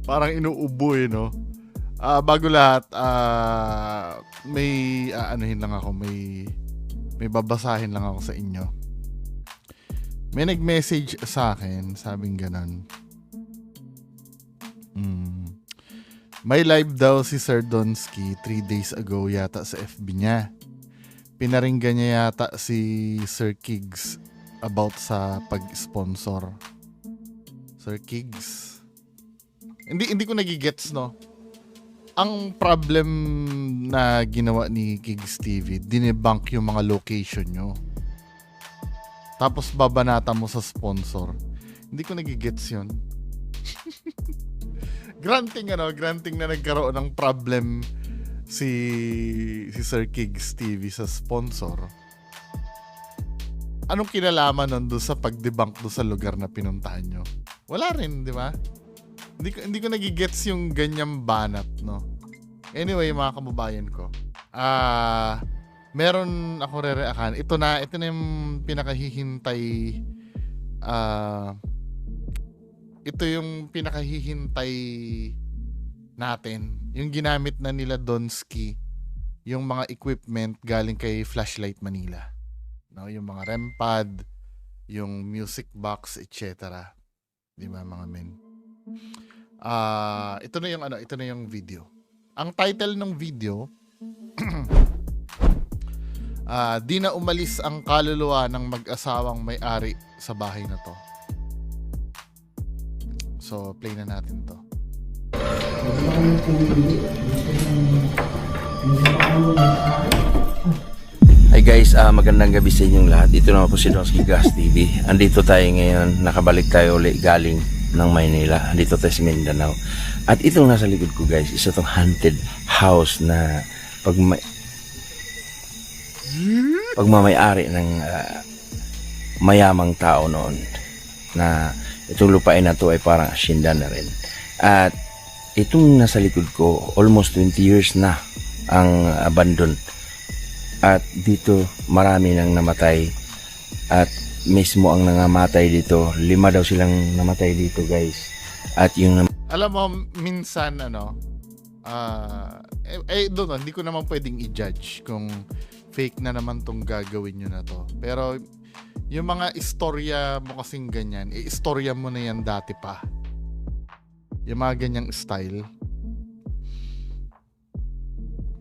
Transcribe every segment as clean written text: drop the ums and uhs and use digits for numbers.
Parang inuubo no. Bago lahat, may anuhin lang ako, may babasahin lang ako sa inyo. May nag-message sa akin, sabing ganon. May live daw si Sir Donsky 3 days ago yata sa FB niya. Pinaringgan niya yata si Sir Kigs about sa pag-sponsor. Sir Kigs. Hindi ko nagigets, no? Ang problem na ginawa ni Kigs TV, dinebunk yung mga location nyo. Tapos babanata mo sa sponsor. Hindi ko nagigets yun. Granting na nagkaroon ng problem si Sir Kigs TV sa sponsor. Anong kinalaman nun doon sa pag-debunk doon sa lugar na pinuntahan nyo? Wala rin, di ba? Hindi ko nagigets yung ganyang banat, no? Anyway, mga kababayan ko. Meron ako re-react. Ito na yung pinakahihintay. Ito yung pinakahihintay natin. Yung ginamit na nila Donsky, yung mga equipment galing kay Flashlight Manila. No, yung mga REM pad, yung music box, etc. Di ba, mga men? Ito na yung video. Ang title ng video, di na umalis ang kaluluwa ng mag-asawang may-ari sa bahay na to. So, play na natin to. Hi guys, magandang gabi sa inyong lahat. Ito naman po si Donsky Gas TV. Andito tayo ngayon, nakabalik tayo ulit galing ng Maynila. Andito tayo sa Mindanao. At itong nasa likod ko guys, isa itong haunted house na pagmamayari ng mayamang tao noon, na itong lupain na to ay parang asyenda na rin. At itong nasa likod ko, almost 20 years na ang abandon. At dito marami nang namatay. At mismo ang nangamatay dito, 5 daw silang namatay dito guys. At yung alam mo, minsan doon, hindi ko naman pwedeng i-judge kung fake na naman tong gagawin nyo na to. Pero yung mga istorya mo kasing ganyan, istorya mo na yan dati pa. Yung mga ganyang style.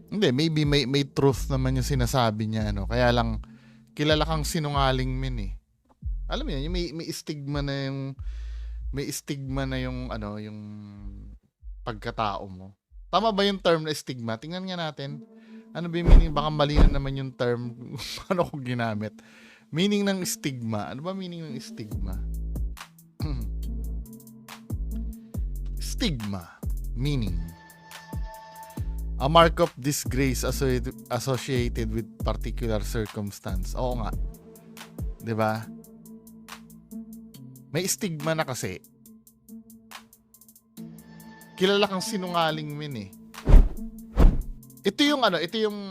Hindi, maybe may truth naman yung sinasabi niya, no? Kaya lang, kilala kang sinungaling min eh. Alam mo yan, may stigma na yung yung pagkatao mo. Tama ba yung term na stigma? Tingnan nga natin. Ano ba yung meaning? Baka mali na naman yung term paano ko ginamit. Meaning ng stigma. Ano ba meaning ng stigma? Stigma. Meaning. A mark of disgrace associated with particular circumstance. Oo nga. 'Di ba? May stigma na kasi. Kilala kang sinungaling min eh. Ito yung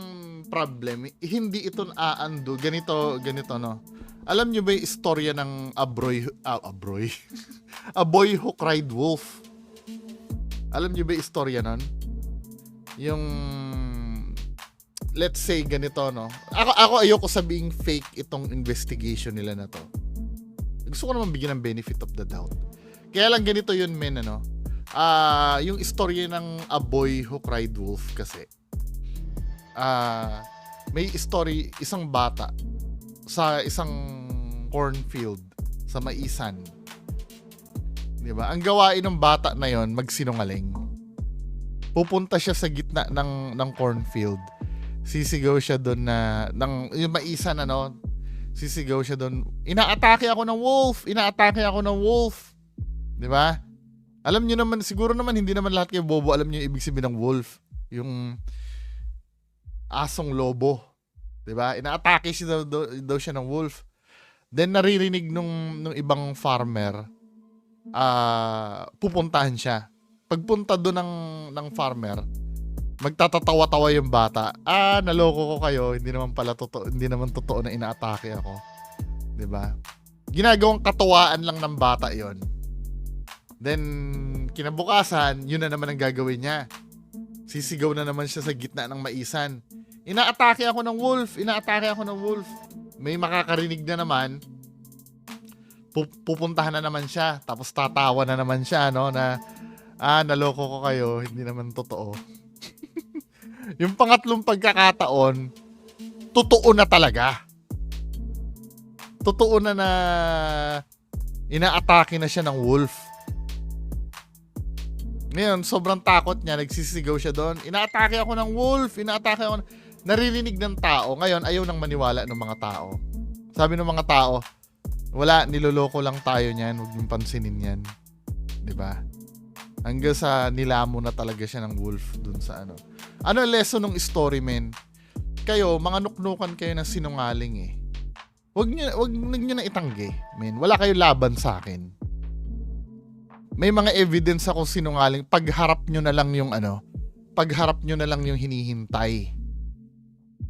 problem. Hindi ito aando. Ganito no. Alam niyo ba yung istorya ng A Boy Who Cried Wolf? Alam niyo ba yung istorya nun? Yung let's say ganito, no. Ako ayoko sabing fake itong investigation nila na to. Gusto ko naman bigyan ng benefit of the doubt. Kaya lang ganito yun, men, ano. Yung istorya ng A Boy Who Cried Wolf kasi. May story, isang bata sa isang cornfield sa Maisan. 'Di ba? Ang gawain ng bata na 'yon, magsinungaling. Pupunta siya sa gitna ng cornfield. Sisigaw siya doon yung Maisan, sisigaw siya doon, inaatake ako ng wolf. 'Di ba? Alam niyo naman, siguro naman hindi naman lahat kayo bobo, alam niyo yung ibig sabihin ng wolf, yung asong lobo. 'Di ba? Inaatake siya daw siya ng wolf. Then naririnig nung ibang farmer, pupuntahan siya. Pagpunta doon ng farmer, magtatatawa-tawa yung bata. Naloko ko kayo, hindi naman totoo na inaatake ako. 'Di ba? Ginagawang katuwaan lang ng bata 'yon. Then, kinabukasan, yun na naman ang gagawin niya. Sisigaw na naman siya sa gitna ng maisan. Inaatake ako ng wolf. May makakarinig na naman. Pupuntahan na naman siya. Tapos tatawa na naman siya, no? Na, naloko ko kayo. Hindi naman totoo. Yung pangatlong pagkakataon, totoo na talaga. Totoo na inaatake na siya ng wolf. Ngayon, sobrang takot niya. Nagsisigaw siya doon. Inaatake ako ng wolf. Naririnig ng tao. Ngayon, ayaw nang maniwala ng mga tao. Sabi ng mga tao, wala, niloloko lang tayo niyan. Huwag niyong pansinin yan. Diba? Hanggang sa nilamo na talaga siya ng wolf dun sa ano. Ano ang lesson ng story, men? Kayo, mga nuknukan kayo ng sinungaling eh. Huwag niyo na itanggi, men. Wala kayo laban sa akin. May mga evidence ako sinungaling. Pagharap nyo na lang yung hinihintay.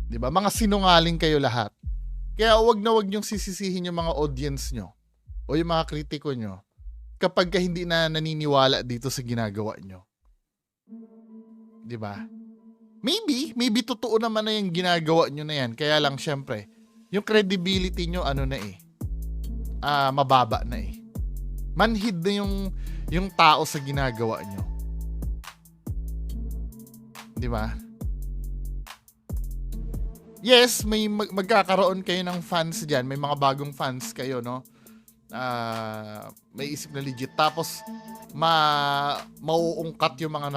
Diba? Mga sinungaling kayo lahat. Kaya wag nyong sisisihin yung mga audience nyo o yung mga kritiko nyo kapag hindi na naniniwala dito sa ginagawa nyo. Diba? Maybe totoo naman na yung ginagawa nyo na yan. Kaya lang syempre, yung credibility nyo mababa na eh. Manhid na yung tao sa ginagawa nyo. Diba? Yes, may magkakaroon kayo ng fans dyan. May mga bagong fans kayo, no? May isip na legit. Tapos, mauungkat yung mga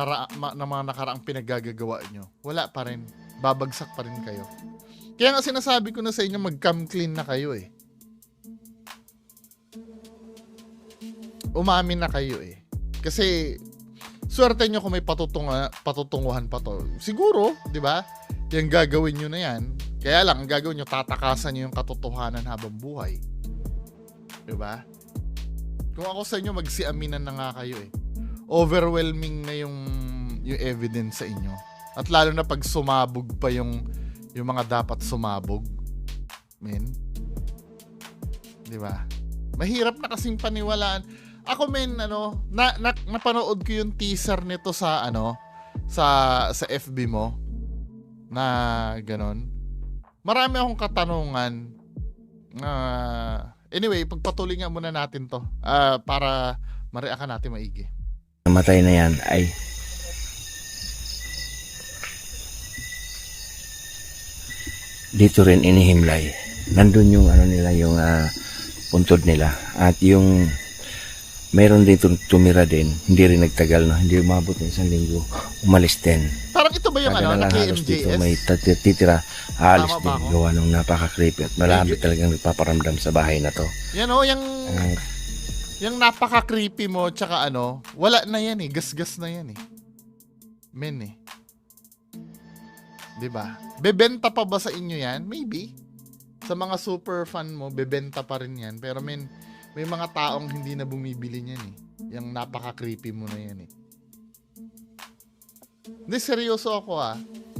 nakaraang pinaggagawa nyo. Wala pa rin. Babagsak pa rin kayo. Kaya nga sinasabi ko na sa inyo, mag-come clean na kayo eh. Umamin na kayo eh. Kasi, swerte nyo kung may patutunguhan pa to. Siguro, di ba? Yung gagawin nyo na yan. Kaya lang, ang gagawin nyo, tatakasan nyo yung katotohanan habang buhay. Diba? Kung ako sa inyo, magsiaminan na nga kayo eh. Overwhelming na yung evidence sa inyo. At lalo na pag sumabog pa yung mga dapat sumabog. Men. Diba? Mahirap na kasing paniwalaan. Ako napanood ko yung teaser nito sa sa FB mo. Na ganon. Marami akong katanungan. Anyway, pagpatuloy nga muna natin to para ma-react natin maigi. Namatay na yan ay dito rin inihimlay. Nandun yung nila, yung puntod nila. At yung meron dito tumira din, hindi rin nagtagal, no? Hindi umabot ng 1 linggo, umalis din. Parang ito ba yung na halos KMJS? dito may titira, halos Tama din, gawa nung napaka-creepy at marami talagang nagpaparamdam sa bahay na to. Yan yung napaka-creepy mo, tsaka wala na yan eh, gas-gas na yan eh. Men eh. Diba? Bebenta pa ba sa inyo yan? Maybe. Sa mga super fan mo, bebenta pa rin yan. Pero may mga taong hindi na bumibili niyan eh. Yung napaka-creepy mo na yan eh. Hindi, seryoso ako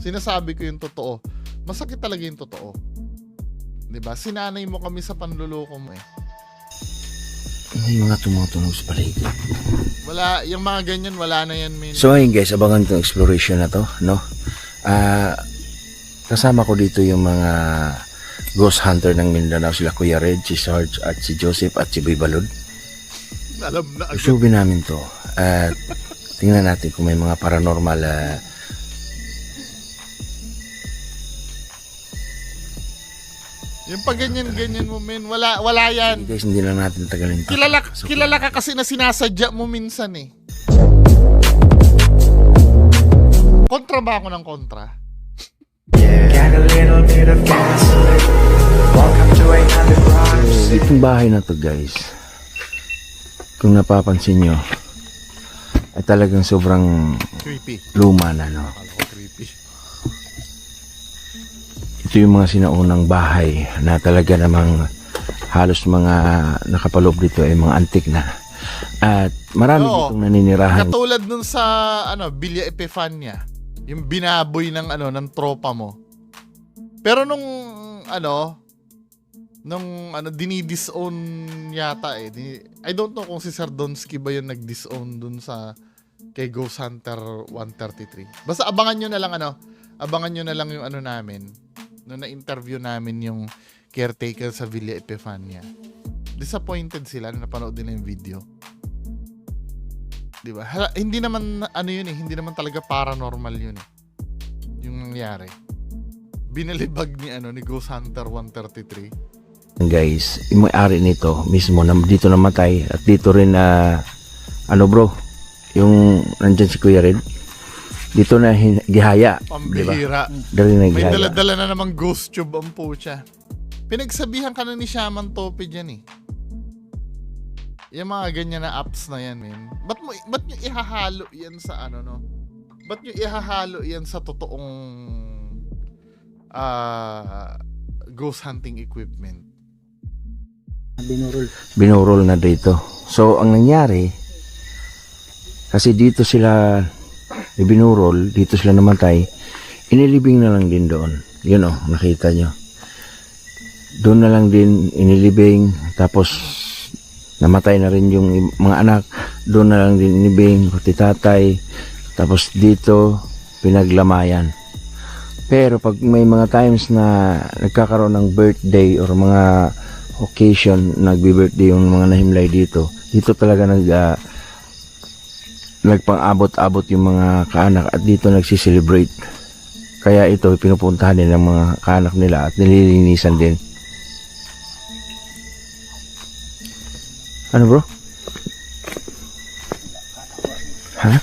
Sinasabi ko yung totoo. Masakit talaga yung totoo. Diba? Sinanay mo kami sa panluloko mo eh. May mga tumutunog sa paligid. Wala, yung mga ganyan, wala na yan, man. So ayun guys, abangan itong exploration na to, no? Kasama ko dito yung mga ghost hunter ng Mindanao, sila Kuya Red, si Sarge, at si Joseph, at si Boy Balod. Alam na agad. Usubin namin to. At tingnan natin kung may mga paranormal yung pag ganyan mo, men, wala yan. guys, hindi lang natin tagalin to. Kilala ka kasi na sinasadya mo minsan eh. Kontra ba ako ng kontra? Get a little bit of gasoline. Welcome to 800 Rocks. Itong bahay na to guys, kung napapansin nyo, ay talagang sobrang Creepy. luma na, no? Akala ko creepy. Ito yung mga sinaunang bahay na talaga namang halos mga nakapaloob dito ay mga antik na. At marami Oo. ditong naninirahan. Katulad nun sa Villa Epifania, yung binaboy ng ng tropa mo. Pero nung nung ano, dinidisown yata eh. I don't know kung si Sir Donsky ba yung nag-disown dun sa kay Ghost Hunter 133. Basta abangan nyo na lang yung ano namin, nung na-interview namin yung caretaker sa Villa Epifania. Disappointed sila na napanood nila yung video. Di ba? Hindi naman ano yun eh, hindi naman talaga paranormal yun eh. Yung nangyari. Binalibag ni Ghost Hunter 133. Guys, yung may-ari nito mismo na dito namatay at dito rin ano bro, yung nandyan si Kuya Red dito na gihaya, di ba? Pambihira. Dali na May gihaya. dala-dala na namang ghost tube ang pucha. Pinagsabihan ka na ni Shaman Tope dyan eh. Yung mga ganyan na apps na yan, men. Ba't nyo ihahalo yan sa ano, no? Ba't nyo ihahalo yan sa totoong ghost hunting equipment? Binurol na dito. So, ang nangyari, kasi dito sila binurol, dito sila namatay, inilibing na lang din doon. Yun oh, nakita nyo. Doon na lang din inilibing, tapos namatay na rin yung mga anak. Doon na lang din inilibing, pati tatay. Tapos dito, pinaglamayan. Pero pag may mga times na nagkakaroon ng birthday or mga occasion, nagbi-birthday yung mga nahimlay dito talaga nagpang-abot-abot yung mga kaanak at dito nagsiselebrate. Kaya ito pinupuntahan din ng mga kaanak nila at nililinisan din. Ano bro? Ha?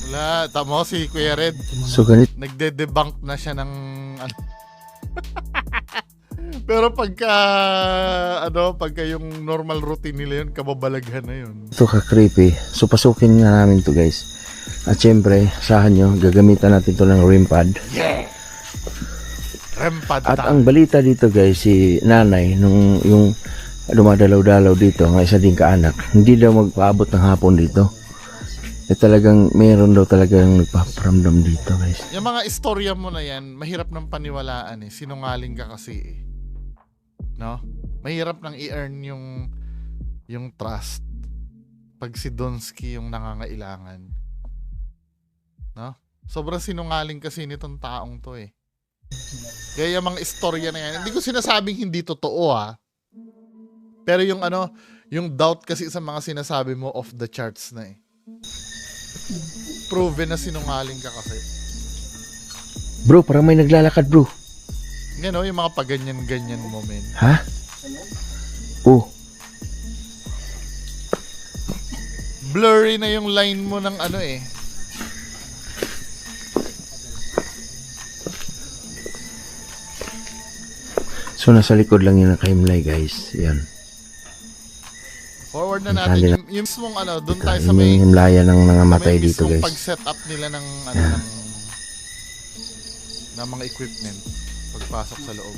Wala, tamo si Kuya Red. So ganit. Nagde-debunk na siya ng ano. Pero pagka yung normal routine nila yun, kababalaghan na yun. Ito ka-creepy. So pasukin nga namin to guys. At syempre, sahan nyo, gagamitan natin to ng REM pad. Yeah! REM pad. At ang balita dito guys, si nanay, nung yung dumadalaw-dalaw dito, ng isa ding kaanak, hindi daw magpaabot ng hapon dito. Talagang meron daw talagang nagpaparamdam dito guys. Yung mga istorya mo na yan, mahirap ng paniwalaan eh. Sinungaling ka kasi eh. No? Mahirap nang i-earn yung trust pag si Donsky yung nangangailangan. No? Sobrang sinungaling kasi nitong taong to eh. Kaya yung mga istorya na yan, hindi ko sinasabing hindi totoo ah. Pero yung yung doubt kasi sa mga sinasabi mo off the charts na eh. Proven na sinungaling ka kasi. Bro, parang may naglalakad bro. Yan o, yung mga paganyan-ganyan mo, men. Ha? Oh. Blurry na yung line mo ng ano eh. So nasa likod lang yun ng kahimlay guys. Yan. Forward na natin. Yung mismong doon tayo sa may... Yung himlaya ng nangamatay dito mismong guys. pag-set up nila ng ng mga equipment pagpasok sa loob.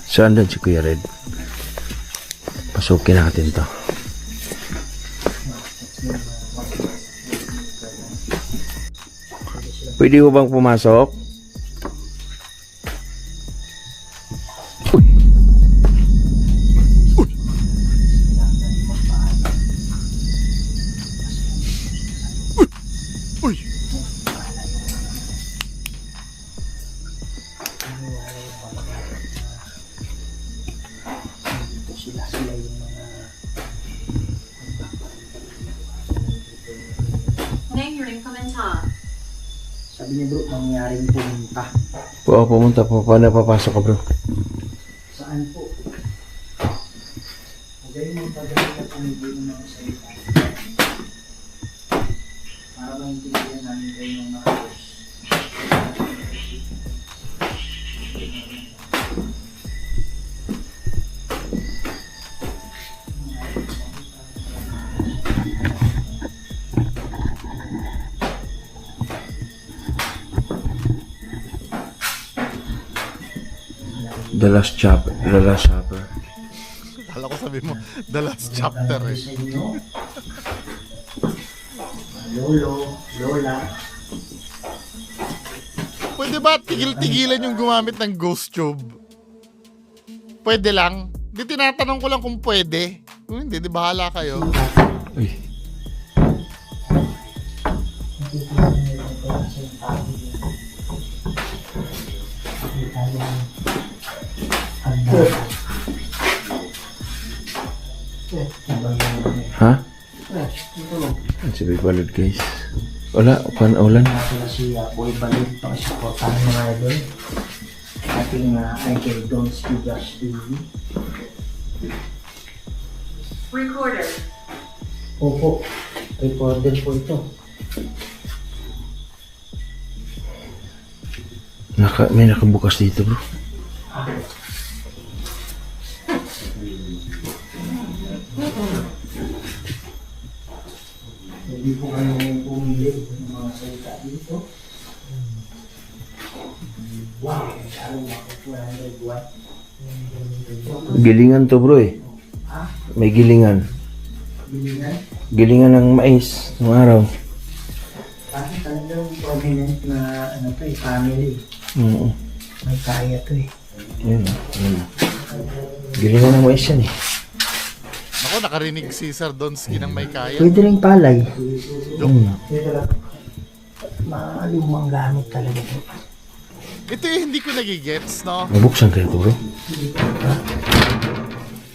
So andun si Kuya Red. Pasukin natin to. Pwede ko bang pumasok? Uy! Name your incommentar. Sabi niya bro, mangyaring pumunta. Oo, pumunta po. Paano papasok ka bro? Saan po? Huwag mo pagkakas at hindi mo mga salita. Para maintindihan namin kayo ng mga Diyos. The last chapter. Kala ko sabi mo, the last chapter eh. Sa inyo, lolo, lola, Pwede ba tigil-tigilan yung gumamit ng ghost tube? Pwede lang. Di tinatanong ko lang kung pwede. Kung hindi, di bahala kayo. Uy. Ha? Si Boy Balod guys. Wala, ulan. Sila si Boy Balid pang supportahan mga idol. Ating idol Donsky Josh TV. Recorder. Opo, recorder po ito. May nakabukas dito bro. Hindi po kami pumili ng mga salita dito. Wow, lalo na 200 watt. Gilingan to bro eh. May gilingan. Bilingan. Gilingan ng mais ng araw. Bakit talagang prominent na ano to eh, family. Oo. May kaya to eh. Yun. Gilingan ng mais yan eh. Ako, nakarinig si Sir Donsky ng may kaya. Pwede rin palay. Joke lang. Pwede lang. Malumang gamit talaga to. Ito yung hindi ko nagigets, no? Mabuksan kayo to bro.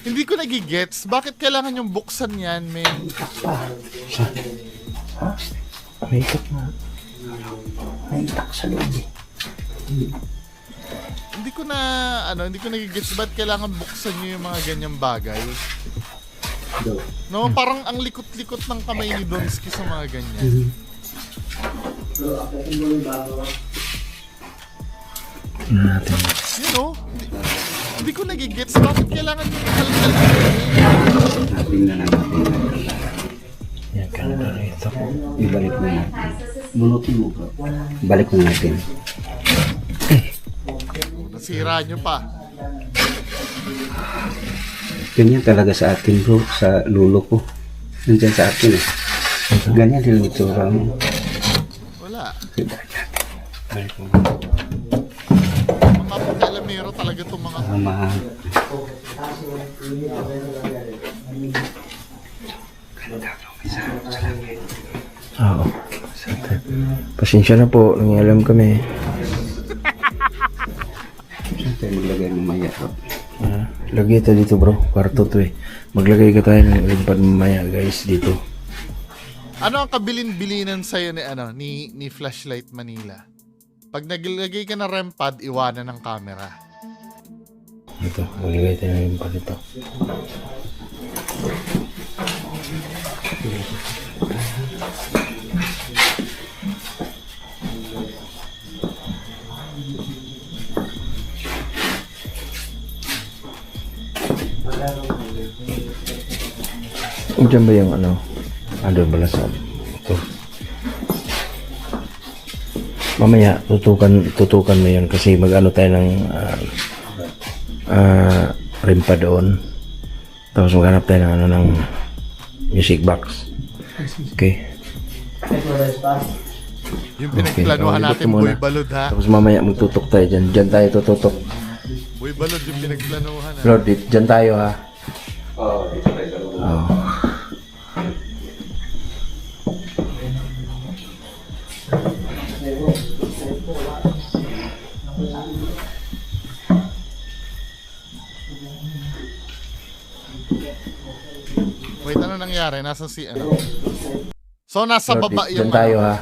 Hindi ko nagigets. Bakit kailangan yung buksan yan, men? Pa. Sa? Ha? May ikot. May itak sa loob eh. Hindi ko nagigets. Ba't kailangan buksan nyo yung mga ganyang bagay? No, parang ang likot-likot ng kamay ni Donsky sa mga ganyan. Ano natin? You know, hindi ko nagigets. Bakit kailangan nyo kalkal? Yan ka na ito. Ibalik mo natin. Bunutin mo bro. Balik mo natin. Nasira nyo pa. Ganyan talaga sa akin bro. Sa lulo ko. Nandiyan sa akin eh. Ganyan din ito mo. Wala. Balik mo. Mga pagkalamero talaga itong mga... Tama. Oo. Pasensya na po. Nangialam kami. Saan tayo maglagay mamaya bro? Lagay ito dito bro. Kwarto to eh. Maglagay ka tayo ng limpad mamaya guys dito. Ano ang kabilin-bilinan sa'yo ni Flashlight Manila? Pag naglagay ka ng REM pad, iwanan ng camera. Ito. Maglagay tayo ng limpad dito. Diyan ba yung ano? Andun pala sa ito. Mamaya tutukan mo yun kasi mag-ano tayo ng rimpa doon. Tapos maghanap tayo ng ano ng music box. Okay. Yung pinagplanuhan natin, Boy Balod ha. Tapos mamaya magtutok tayo dyan. Dyan tayo tututok. Boy Balod yung pinagplanuhan ha. Lord, dyan tayo ha. Oo, dito tayo. Oo. Wait, ano nangyari? Nasa si ano? So, nasa Lord, baba yung dyan tayo ha.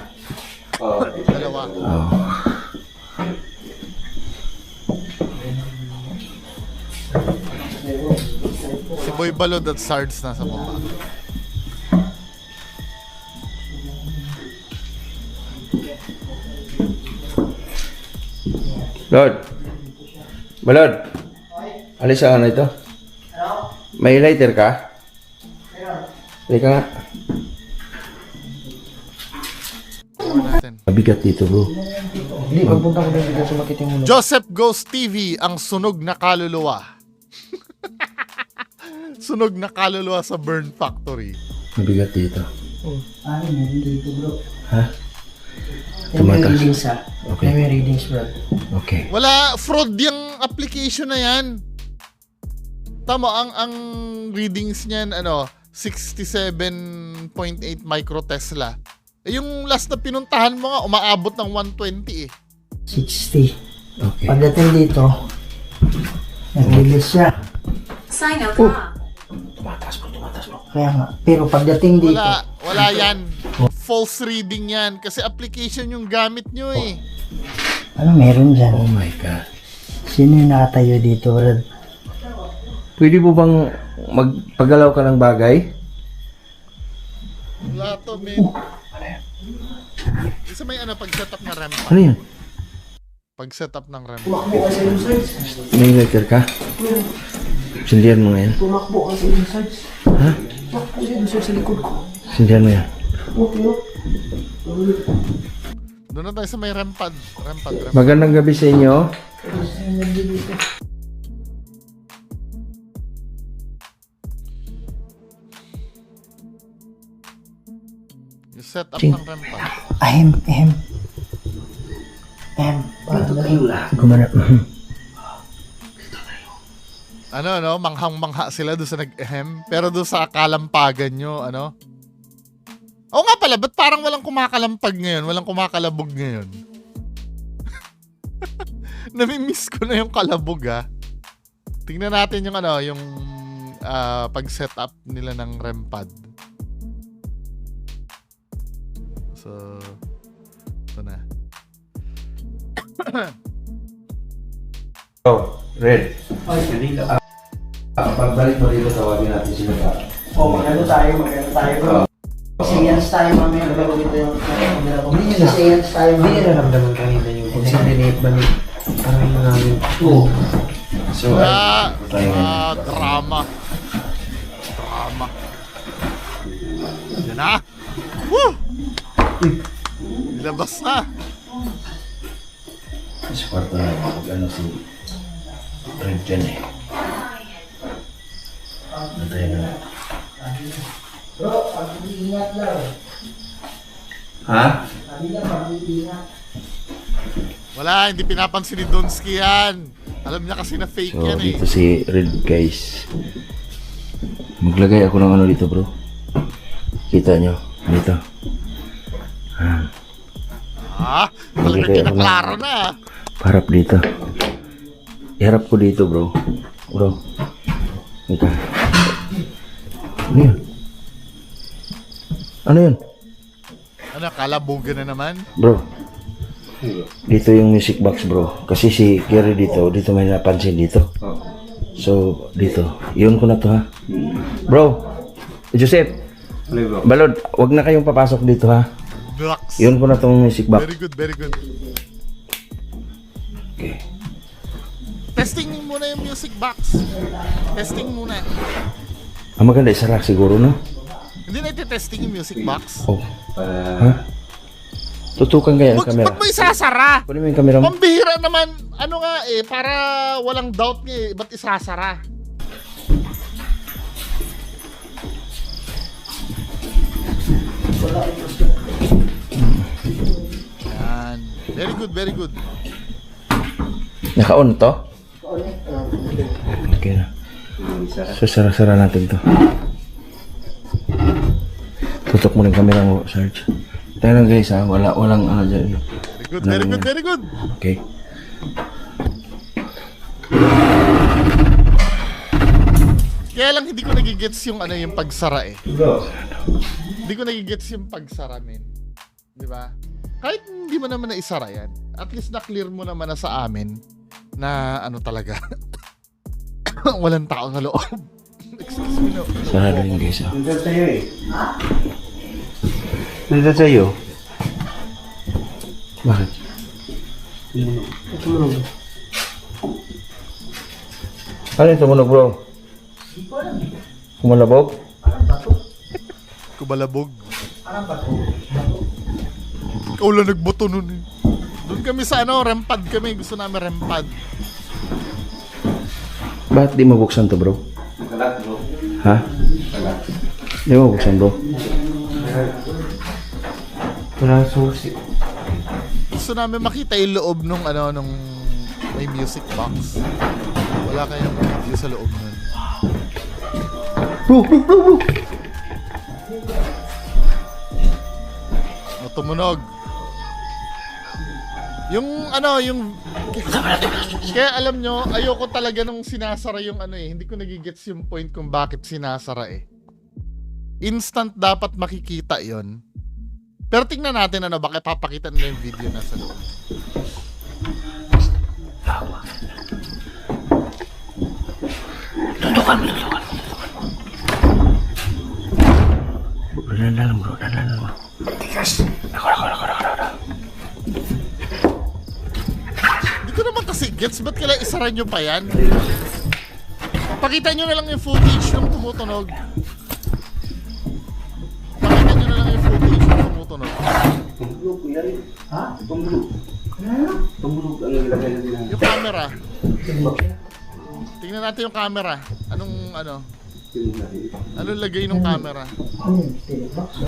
dalawa. Oo. Si Boy Balod at Sards nasa baba. Lord. Balod. Alis ang ano ito? May lighter ka? Halika nga. Natin. Mabigat dito bro. Hindi, pagpunta ko dito sa makita mo. Joseph Ghost TV, ang sunog na kaluluwa. Sunog na kaluluwa sa Burn Factory. Mabigat dito. Ano meron dito bro? Ha? Tumatas. Tumatas. Okay. May readings, bro. Okay. Wala, fraud yung application na yan. Tama, ang readings niyan, 67.8 microtesla. Eh, yung last na pinuntahan mo nga, umaabot ng 120 eh. 60. Okay. Pagdating dito, nag-release siya. Sign out off. Tumataas bro. Kaya nga. Pero pagdating dito, Wala yan. False reading yan. Kasi application yung gamit nyo eh. ano meron dyan? Oh my God. Sino yung nakatayo dito, Brad? Pwede po bang magpagalaw ka ng bagay? Wala to, man. Isa may pag-setup ng RAM. Ano yun? Pag-setup ng RAM. May lighter ka? Sindihan mo ngayon? Tumakbo kasi yung sides. Ha? Tumakbo siya sa likod ko. Sindihan mo yan? Doon na tayo sa may RAM pad. RAM pad. Magandang gabi sa inyo. Yung setup ng RAM pad. Ahem. Dito kayo lang. Gumanap. Manghang-mangha sila doon sa nag-ehem. Pero doon sa kalampagan nyo, Oo nga pala, ba't parang walang kumakalampag ngayon? Walang kumakalabog ngayon? Namimiss ko na yung kalabog, ha? Tingnan natin yung yung pag-setup nila ng REM pad. So, ito na. Red. Pagbalik mo dito, tawagin natin sila ka. Magano tayo, bro. Seance tayo mamaya. Seance tayo mamaya. Hindi naramdaman kanina yung balik. Parang yung namin. So, Drama. Yan na. Woo! Ilabas na. sa kwarto na si Red dyan eh. Natay na. Bro, pag-iingat lang. Ha? Wala, hindi pinapansin ni Donsky yan. Alam niya kasi na fake So, yan eh. dito si Red, guys. Maglagay ako ng ano dito, bro. Kita nyo. Dito. Talaga Maglagay ako kinaklaro ng- na. Harap dito. Iharap ko dito, bro. Bro. Dito. Ano yun? Ano yun? Kalabugan na naman. Bro. Dito yung music box, bro. Kasi si Gary dito may napansin dito. So, dito. Iyon ko na to, ha? Bro. Joseph. Balod, wag na kayong papasok dito, ha? Blocks. Iyon ko na tong music box. Very good, very good. Okay. Testing muna yung music box. Testing muna. Ang maganda, isara siguro, no? Hindi na iti-testing yung music box. Oh. Ha? Tutukan kaya ang camera. Wag mo isasara. Kunin mo yung camera mo. Pambihira naman. Ano nga eh, para walang doubt nga eh. Ba't isasara? Yan. Very good, very good. Naka-on to? Okay na. So, sara-sara natin to. Tutok mo rin camera mo, Sarge. Tayo lang guys, ha? Walang ano dyan. Very good, very good, very good. Okay. Kaya lang hindi ko nagigets yung yung pagsara eh. Hindi ko nagigets yung pagsara, men. Di ba? Kahit hindi mo naman na isara yan, at least na-clear mo naman na sa amin na talaga. Walang tao sa loob. Excuse me, no. Sarado yun guys, ha? Nandun sa'yo eh. Nandun sa'yo. Bakit? Ano yung tumunog, bro? Kumalabog? Kubalabog. Ikaw lang nagboto nun eh. Doon kami sa rempad kami. Gusto namin rempad. Bakit di mabuksan to, bro? Kalat bro. Ha? Di mo mabuksan, bro? Walang susi. gusto namin makita yung loob nung nung may music box. Wala kayong video sa loob nun. O, tumunog. Yung kaya alam nyo, ayoko talaga nung sinasara yung hindi ko nagigets yung point kung bakit sinasara eh. Instant dapat makikita yon. Pero tingnan natin baka papakita nila yung video na sa loob. Tutukan. Bro, dalam bro. Tikas. Ako. Hindi ko naman kasi gets, ba't kailangan isara nyo pa yan? Pakita nyo na lang yung footage ng tumutunog. Pakita nyo na lang yung footage ng tumutunog. Tumulog, kuya rin. Ha? Tumulog. Tumulog ang nilagay na nila. Yung camera. Tingnan natin yung camera. Anong lagay ng camera? Ano yun? Telebox? So,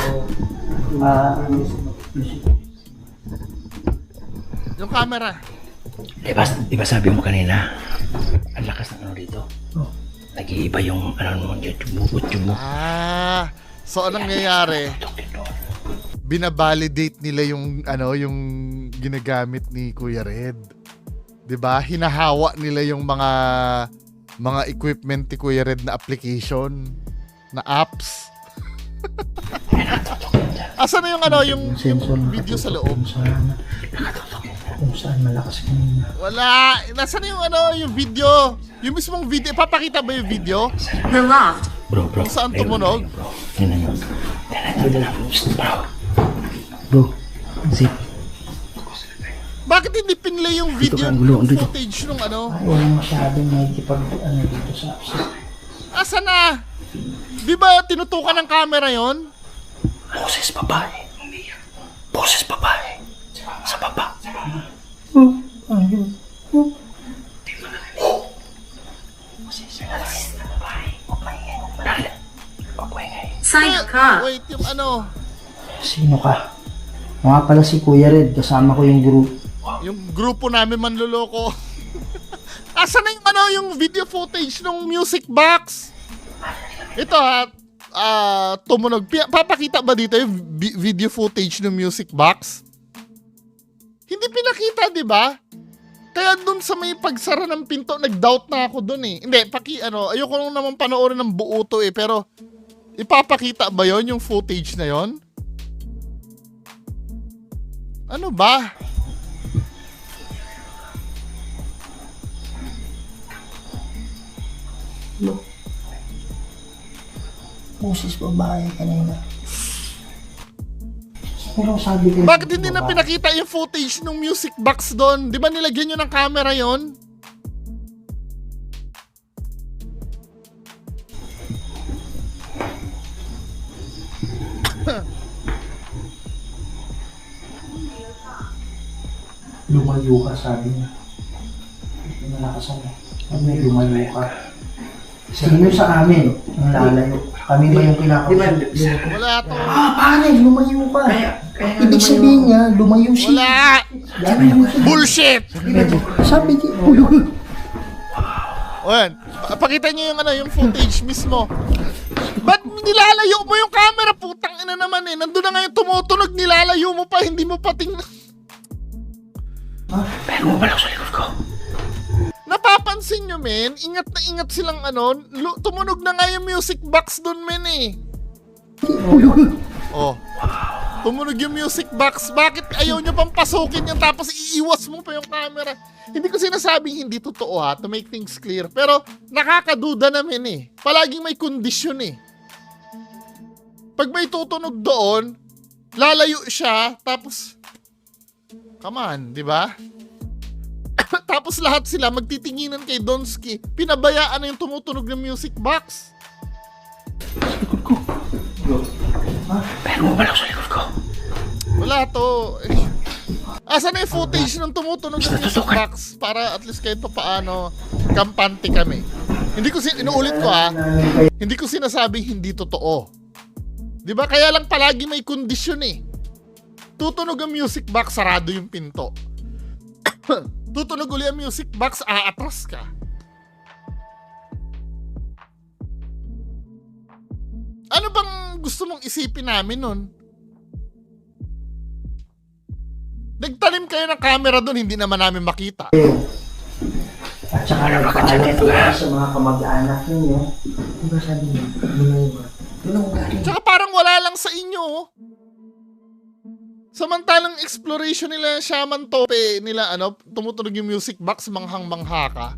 Yung camera. Diba sabi mo kanina, ang lakas ng dito. Oh. Nag-iiba yung mo, YouTube mo. So anong nangyayari? Binabalidate nila yung yung ginagamit ni Kuya Red. 'Di ba? Hinahawa nila yung mga equipment ni Kuya Red na application, na apps. Asan na yung sensor na video sa loob? Kung saan malakas kanina. Wala. Nasaan na yung video? Yung mismong video. Papakita ba yung video? The Loft. Bro. Kung saan tumunog? Tingnan mo. Bro, zip. Bakit hindi pinlay yung video footage nung Ay, walang masyadong nakikipag dito sa apps. Asan na? Di ba tinutukan ng camera yon? Boses babae. Boses babae. Sa baba. Ayun. Sign ka. Wait, yung Sino ka? Mga pala si Kuya Red, kasama ko yung group. yung grupo namin manloloko. Asan na yung video footage ng music box? Ito tumunog. Papakita ba dito yung video footage ng music box? Hindi pinakita, di ba? Kaya dun sa may pagsara ng pinto, nag-doubt na ako dun eh. Hindi, ayoko nung naman panoorin ng buo to eh, pero ipapakita ba yon yung footage na yon? Ano ba? Boses babae kanina. Pero sabi ko, Bakit hindi na pinakita yung footage ng music box doon? Di ba nilagyan nyo ng camera yon? lumayo ka, sabi niya. Malakasan mo. May lumayo ka. Sino sa amin ang lalayo? Kami ba yung pinakausap? Wala to. Paano? Lumayo ka. Ibig sabihin niya, lumayo siya. Wala! Bullshit! Sabi niya, O yan, pakita nyo yung footage mismo. Ba't nilalayo mo yung camera? Putang ina naman eh. Nandun na nga yung tumutunog, nilalayo mo pa, hindi mo pa tingnan. Pero wala sa likod ko. Napapansin nyo, men? Ingat na ingat silang tumunog na nga yung music box dun, men eh. Oh. Tumunog yung music box. Bakit ayaw nyo pang pasukin yan tapos iiwas mo pa yung camera? Hindi ko sinasabing hindi totoo to make things clear. Pero nakakaduda namin eh. Palaging may kondisyon eh. Pag may tutunog doon, lalayo siya, tapos come on, di ba? Tapos lahat sila magtitinginan kay Donsky. Pinabayaan na yung tumutunog ng music box. Pero wala sa likod ko. Wala to. Asan na yung footage ng tumutunog ng music box para at least kahit pa paano kampante kami. Hindi ko inuulit ko hindi ko sinasabing hindi totoo. 'Di ba? Kaya lang palagi may kondisyon eh. Tutunog ang music box, sarado yung pinto. Tutunog uli ang music box, aatras ka. Ano bang gusto mong isipin namin nun? Nagtanim kayo ng camera doon, hindi naman namin makita. At saka nagpaalam po ako sa mga kamag-anak ninyo. Ano ba sabi niyo? Doon ako galing. Tsaka parang wala lang sa inyo. Oh. Samantalang exploration nila Shaman Tope, nila tumutunog yung music box, manghang-mangha ka.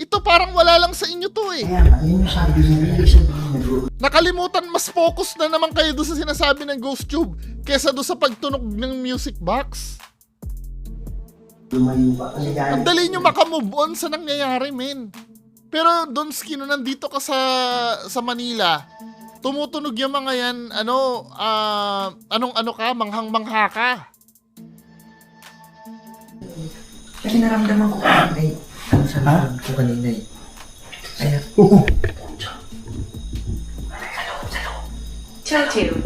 Ito parang wala lang sa inyo to eh. Kaya nga, yun yung sabi niya. Ibig sabihin, Nakalimutan, mas focus na naman kayo doon sa sinasabi ng Ghost Tube kesa doon sa pagtunog ng music box. lumayo ka. Kasi galing. Ang dali nyo makamove on sa nangyayari, men. Pero Donski, no, nandito ka sa Manila, tumutunog yung mga yan, anong ka, manghang-mangha ka. Kasi naramdaman ko kanina eh. Ano sa likod ko kanina eh. Kaya, Tattoo.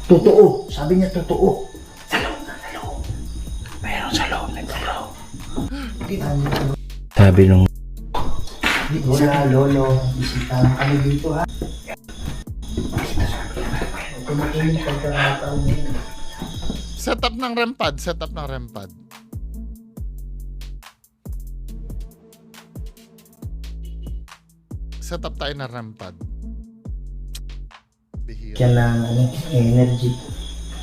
Totoo. Sabi niya totoo. Mayroon sa loob nito, bro. Kita Sabi nung wala, lolo. Bisita na kami dito, ha? Tumating yung pagkakataon niya. Setup ng rempad. Setup tayo ng rempad. Bihira. Kaya ng energy.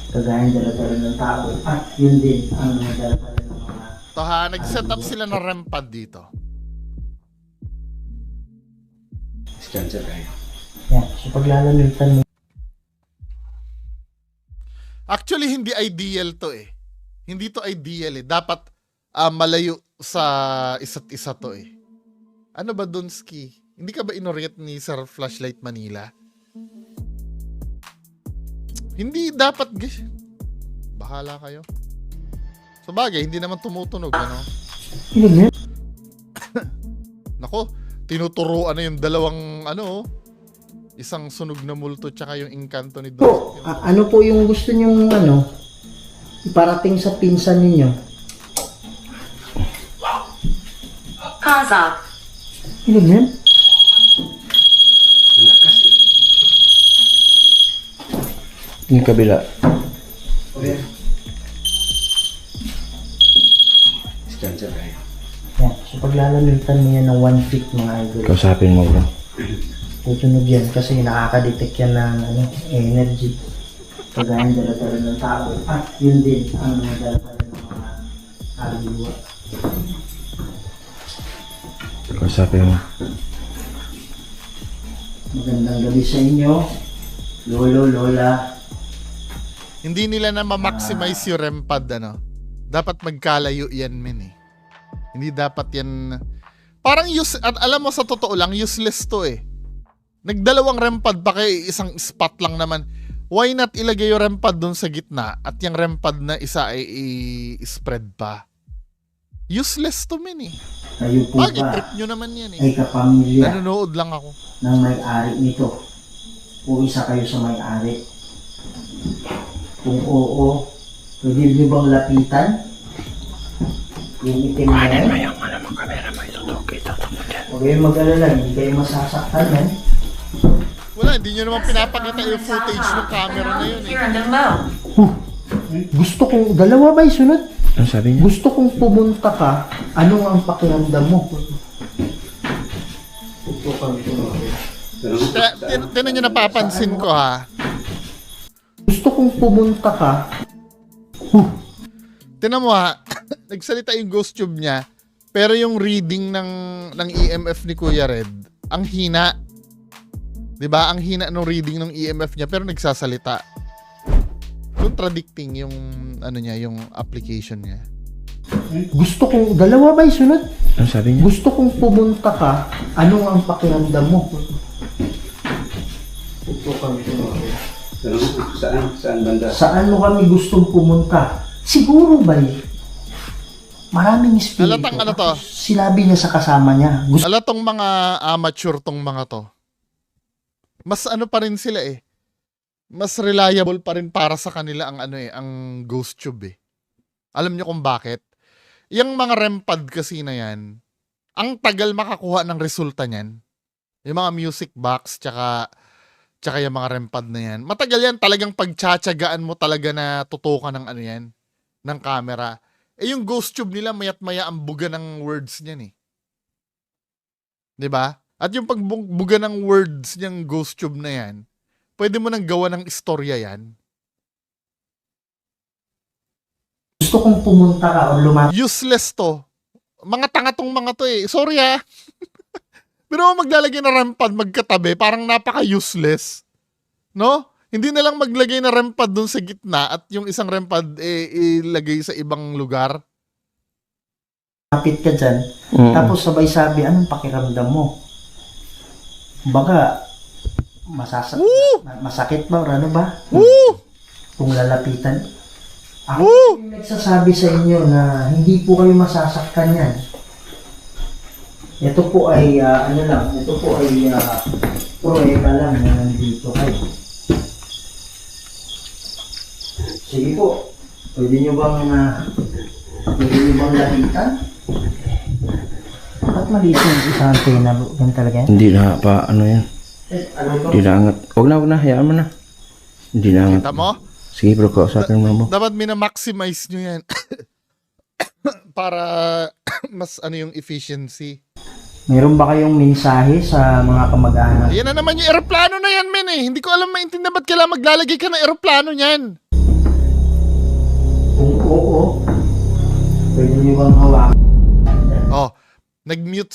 Kagaya dala-dala ng tao. At yun din ang dala-dala ng mga... To ha, nag-setup sila ng rempad dito. Diyan kayo. Yan. So paglalamitan mo. Actually, hindi ideal to eh. Hindi to ideal eh. Dapat malayo sa isa't isa to eh. Ano ba, Donski? Hindi ka ba inorient ni Sir Flashlight Manila? Hindi dapat, bahala kayo. So bagay, hindi naman tumutunog, ano? Hindi. Nako, tinuturuan na yung dalawang, isang sunog na multo tsaka yung inkanto ni Po, Donski. ano po yung gusto nyong iparating sa pinsan ninyo? Kaza. Hindi yan? yung kabila. Diyan kayo. Yan. So paglalamitan mo yan ng 1 feet mga idol. Kausapin mo, bro. Tutunog yan kasi nakaka-detect yan ng energy. Kagaya dala-dala ng tao. At yun din ang dala-dala ng mga aliwa. Kausapin mo. Magandang gabi sa inyo. Lolo, lola. Hindi nila na ma-maximize yung rempad, Dapat magkalayo yan, men eh. Hindi dapat yan... Parang at alam mo, sa totoo lang, useless to eh. Nagdalawang rempad pa kayo, isang spot lang naman. Why not ilagay yung rempad dun sa gitna at yung rempad na isa ay i-spread pa? Useless to, men eh. Kayo po Bakit? ba Trip nyo naman yan eh. ay kapamilya Nanonood lang ako. ng may-ari nito? O isa kayo sa may-ari? Kung oo, pwede niyo bang lapitan? Yung itim na yan? Yung kamera mo itutok mo dyan. Huwag kayong mag-alala, hindi kayo masasaktan yan. Wala, hindi nyo naman pinapakita yung footage ng camera na yun eh. You're in the low. Gusto kong, dalawa ba sunod? Ano sabi niya? Gusto kong pumunta ka, ano ang pakiramdam mo? Tinan nyo, napapansin ko ha. Gusto kong pumunta ka, Tinan mo ha, nagsalita yung ghost tube niya, pero yung reading ng EMF ni Kuya Red, ang hina. 'Di ba? Ang hina ng reading ng EMF niya, pero nagsasalita. Contradicting yung yung application niya. gusto kong, dalawa ba sunod? Ano sabi niya? Gusto kong pumunta ka, ano ang pakiramdam mo? Saan banda? Saan mo kami gustong pumunta? Siguro ba maraming espiritu. Halatang to? Sinabi niya sa kasama niya. Gusto Tong mga amateur tong mga to. Mas pa rin sila eh. mas reliable pa rin para sa kanila ang ano eh, ang ghost tube eh. Alam niyo kung bakit? Yung mga REM pad kasi na yan, ang tagal makakuha ng resulta niyan. Yung mga music box, tsaka yung mga REM pad na yan. Matagal yan, talagang pagtsatsagaan mo talaga na tutukan ng ano yan, ng camera. Eh yung ghost tube nila, mayat maya ang buga ng words niyan eh. 'Di ba? At yung pagbuga ng words niyang ghost tube na yan, pwede mo nang gawa ng istorya yan. Gusto kong pumunta ka o lumapit Useless to. Mga tanga tong mga to eh. Sorry ah. Pero maglalagay na REM pad magkatabi, parang napaka-useless. No? Hindi na lang maglagay na REM pad dun sa gitna at yung isang REM pad ilagay sa ibang lugar. ka dyan. Tapos sabay sabi, anong pakiramdam mo? Baka masakit ba o ano ba? Woo! Kung lalapitan. Ako Woo! yung nagsasabi sa inyo na hindi po kayo masasaktan yan. Ito po ay pruweba lang na nandito kayo. Sige po, pwede nyo bang lapitan? Ba't maliit yung isang antena? Yan talaga yan? Hindi na pa, ano yan. Ano to? Hindi na angat. Huwag na, hayaan mo na. Hindi na angat. Kita mo? Sige bro, kausapin mo mo. Dapat mina-maximize nyo yan. Para mas ano yung efficiency. Mayroon ba kayong mensahe sa mga kamag-anak? Ayan na naman yung eroplano na yan, men eh. Hindi ko alam maintindihan ba't kailangan maglalagay ka ng eroplano niyan. Kung oo, pwede nyo bang hawakan? Oh, nag-mute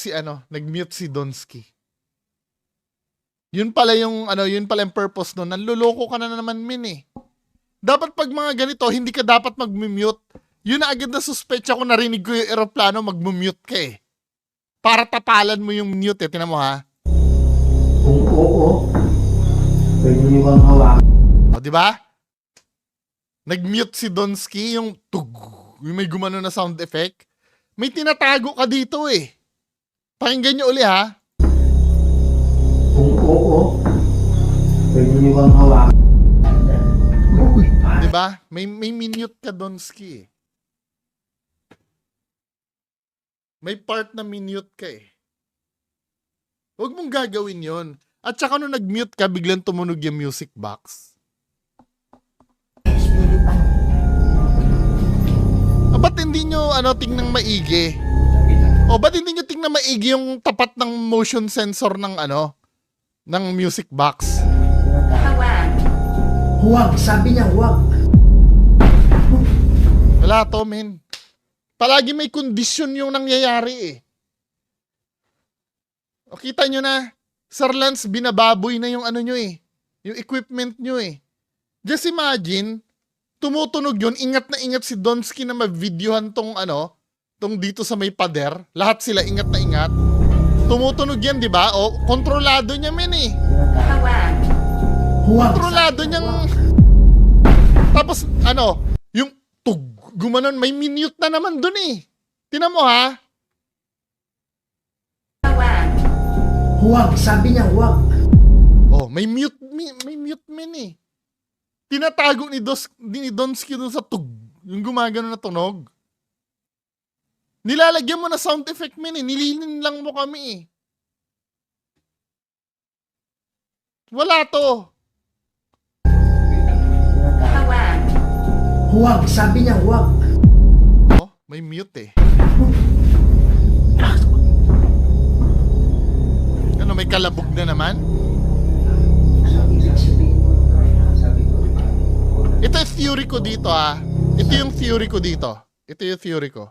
si Donsky. Yun pala yung purpose nun. Nanluloko ka na naman, men eh. Dapat pag mga ganito, hindi ka dapat mag-mute. Yun na agad na suspetsa ko, narinig ko yung eroplano, mag-mute ka eh. Para tapalan mo yung mute eh. Tinan mo ha. Kung oo, pwede nyo bang hawakan? O, di ba? Nag-mute si Donsky, yung tug, yung may gumano na sound effect. May tinatago ka dito eh. Pakinggan nyo uli ha. Kung oo, pwede nyo bang hawakan? Di ba? May minute ka, Donsky eh. May part na minute ka eh. Huwag mong gagawin yon. At saka nung nag-mute ka, biglang tumunog yung music box. Ba't hindi nyo tingnan maigi? O ba't hindi nyo tingnan maigi yung tapat ng motion sensor ng ng music box? Hawag. Huwag, sabi niya huwag. Wala to, men. Palagi may kondisyon yung nangyayari eh. O kita nyo na, Sir Lance, binababoy na yung nyo eh. Yung equipment nyo eh. Just imagine, tumutunog yun, ingat na ingat si Donsky na ma-videohan tong dito sa may pader. Lahat sila ingat na ingat. Tumutunog yan, di ba? O, kontrolado niya, men eh. Hawag. Huwag. Kontrolado niyang... Tapos, yung gumanon, may minute na naman dun eh. Tinan mo ha. Hawag. Huwag, sabi niya huwag. Oh, may mute men eh. Tinatago ni Donsky dun sa yung gumagano na tunog. Nilalagyan mo na sound effect men eh. Nililin lang mo kami eh. Wala to. Hawag. Huwag, sabi niya huwag. Oh, may mute eh. May kalabog na naman? Ito yung theory ko dito ah. Ito yung theory ko dito. Ito yung theory ko.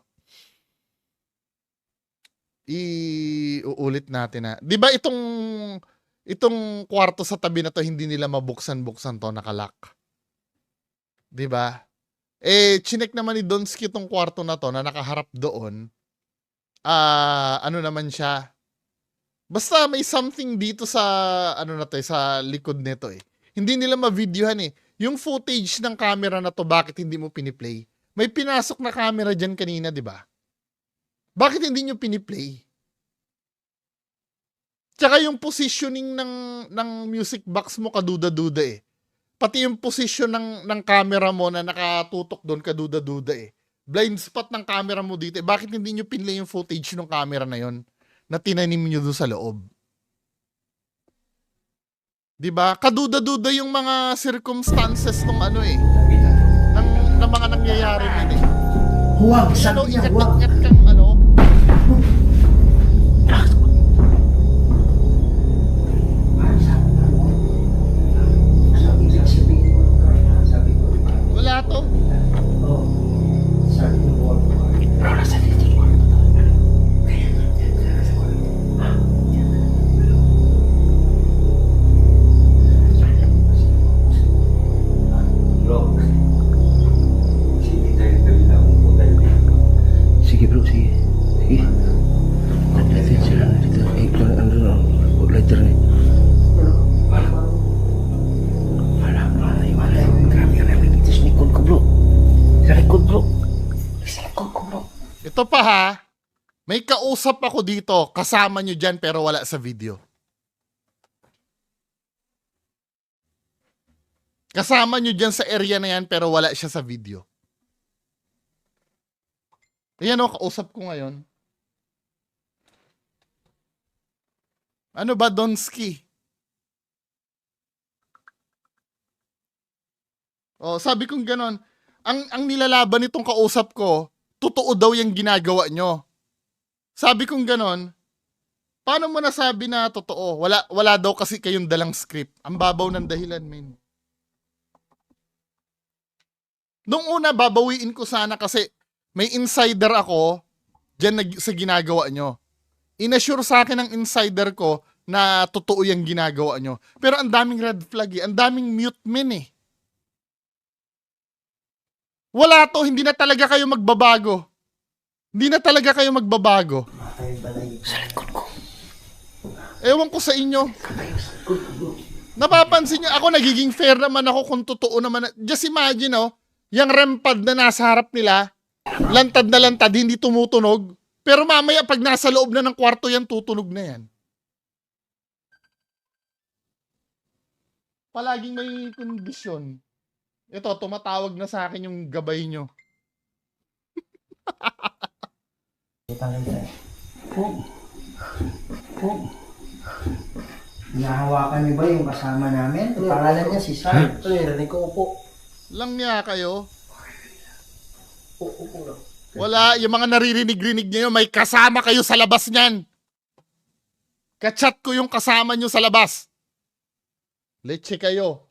Iuulit natin na. 'Di ba itong kwarto sa tabi na to hindi nila mabuksan-buksan to, nakalock. 'Di ba? Chinek naman ni Donsky itong kwarto na to na nakaharap doon. Ano naman siya? Basta may something dito sa sa likod nito eh. Hindi nila ma-videohan eh. Yung footage ng camera na to, bakit hindi mo piniplay? May pinasok na camera dyan kanina, 'di ba? Bakit hindi nyo piniplay? Tsaka yung positioning ng music box mo kaduda-duda eh. Pati yung position ng camera mo na nakatutok doon, kaduda-duda eh. Blind spot ng camera mo dito. Bakit hindi nyo pinlay yung footage ng camera na yon na tinanim nyo doon sa loob? Diba? Kaduda-duda yung mga circumstances ng ano eh. Ng mga nangyayari nun eh. Huwag, Ano, sabi niya, huwag. ingat-ingat kang ano. Sabi niya, sabi ko, Wala to. oh, sabi ko, huwag. Bro, hindi tayo kanina umuulan. Sige bro, sige. Sige. Natin sila na dito. Lighter na. Wala. Grabe ka namin dito sa likod ko bro. Sa likod bro. Sa likod ko bro. Ito pa ha. May kausap ako dito. Kasama nyo dyan pero wala sa video. Kasama nyo dyan sa area na yan pero wala siya sa video. Ayan o, kausap ko ngayon. Ano ba, Donski? Oh, sabi kong ganon. Ang nilalaban nitong kausap ko, totoo daw yung ginagawa nyo. Sabi kong ganon, paano mo nasabi na totoo? Wala daw kasi kayong dalang script. Ang babaw ng dahilan, men. Nung una, babawiin ko sana kasi may insider ako dyan sa ginagawa nyo. Inassure sa akin ng insider ko na totoo yung ginagawa nyo. Pero ang daming red flag eh. Ang daming mute men eh. Wala to. Hindi na talaga kayo magbabago. Hindi na talaga kayo magbabago. Sa likod ko. Ewan ko sa inyo. Napapansin nyo, ako nagiging fair naman ako kung totoo naman. Just imagine, oh, yung REM pad na nasa harap nila, lantad na lantad, hindi tumutunog. Pero mamaya, pag nasa loob na ng kwarto yan, tutunog na yan. Palaging may kondisyon. Ito, tumatawag na sa akin yung gabay nyo. Hinahawakan niyo ba yung kasama namin? Ang pangalan niya si Sar. Ito yun, narinig ko upo. Lang niya kayo. Upo lang. Wala, yung mga naririnig-rinig niyo, may kasama kayo sa labas niyan. Kachat ko yung kasama nyo sa labas. Leche kayo.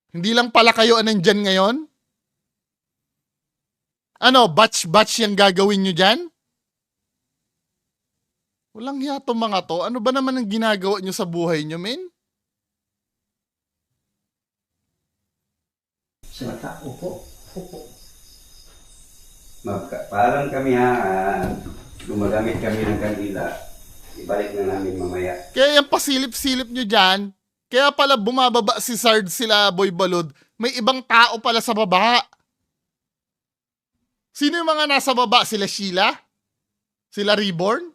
Hindi lang pala kayo nandyan ngayon? Ano, batch-batch yung gagawin nyo dyan? Walang hiya tong mga to. Ano ba naman ang ginagawa nyo sa buhay nyo, men? Sata, upo. Upo. Parang kami gumagamit kami ng kandila. Ibalik na namin mamaya. Kaya yung pasilip-silip nyo dyan, kaya pala bumababa si Sard sila Boy Balod, may ibang tao pala sa baba. Sino yung mga nasa baba? Sila Sheila? Sila Reborn?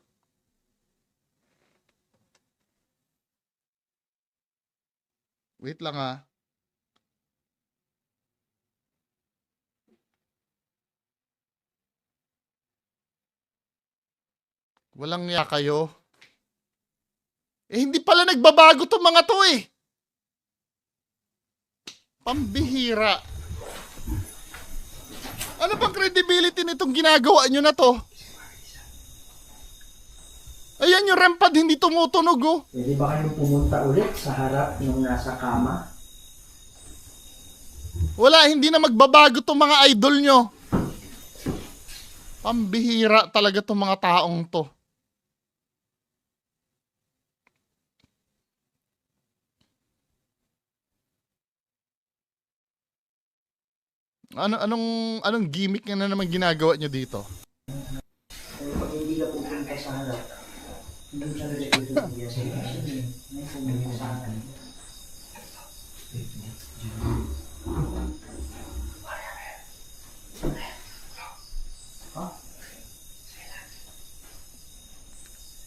Wait lang ah. Walang niya kayo. Eh, hindi pala nagbabago tong mga to eh. Pambihira. Ano bang credibility nitong ginagawa nyo na to? Ayan yung REM pad, hindi tumutunog oh. Pwede ba kayong pumunta ulit sa harap ng nasa kama? Wala, hindi na magbabago tong mga idol nyo. Pambihira talaga tong mga taong to. Anong gimmick na naman ginagawa nyo dito? Pero pag hindi ka pupunta sa harap, hindi siya nagpipigyan sa iyo. May pumunta sa akin.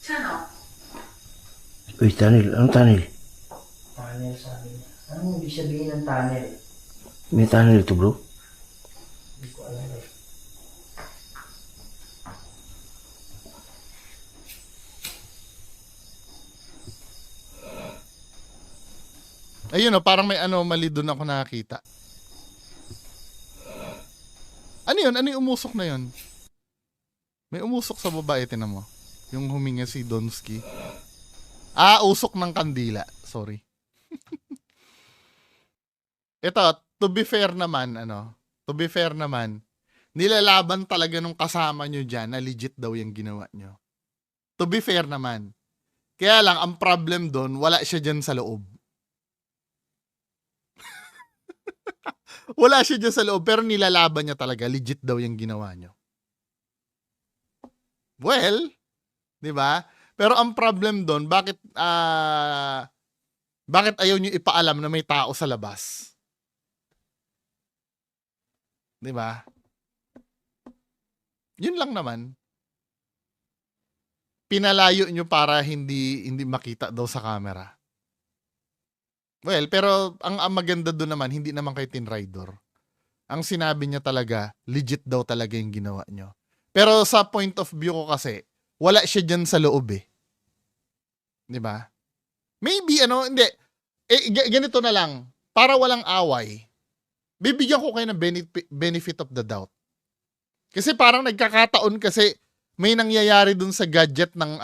Turn off. Uy, Tanil. Anong Tanil? Tunnel sabi niya. Ano mo ibig ibig sabihin ng tunnel? May tunnel dito, bro. Hindi ko alam eh. Ayun parang may anomaly doon ako nakakita. Ano yun? Ano yung umusok na yun? May umusok sa babae, tinan mo. Yung huminga si Donsky. Usok ng kandila. Sorry. Ito, to be fair naman, nilalaban talaga nung kasama nyo dyan na legit daw yung ginawa nyo. To be fair naman. Kaya lang, ang problem doon, wala siya dyan sa loob. Wala siya dyan sa loob, pero nilalaban niya talaga. Legit daw yung ginawa nyo. Well, di ba? Pero ang problem doon, bakit ayaw nyo ipaalam na may tao sa labas? Di ba? Yun lang naman. Pinalayo nyo para hindi makita daw sa camera. Well, pero ang maganda doon naman, hindi naman kay Tin Rider. Ang sinabi niya talaga, legit daw talaga yung ginawa nyo. Pero sa point of view ko kasi, wala siya dyan sa loob eh. Di ba? Maybe, hindi. Ganito na lang. Para walang away, bibigyan ko kayo ng benefit of the doubt. Kasi parang nagkakataon kasi may nangyayari dun sa gadget ng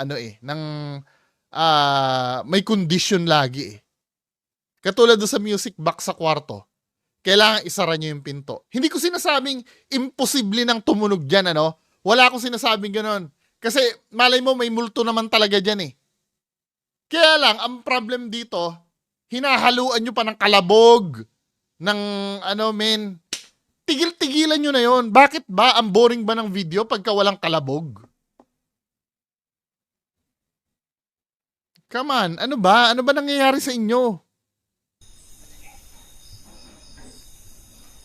may condition lagi eh. Katulad doon sa music box sa kwarto, kailangan isara nyo yung pinto. Hindi ko sinasabing imposible nang tumunog dyan, Wala akong sinasabing gano'n. Kasi malay mo may multo naman talaga dyan eh. Kaya lang, ang problem dito, hinahaluan nyo pa ng kalabog, ng tigil-tigilan nyo na yon. Bakit ba? Ang boring ba ng video pagka walang kalabog? Come on, ano ba? Ano ba nangyayari sa inyo?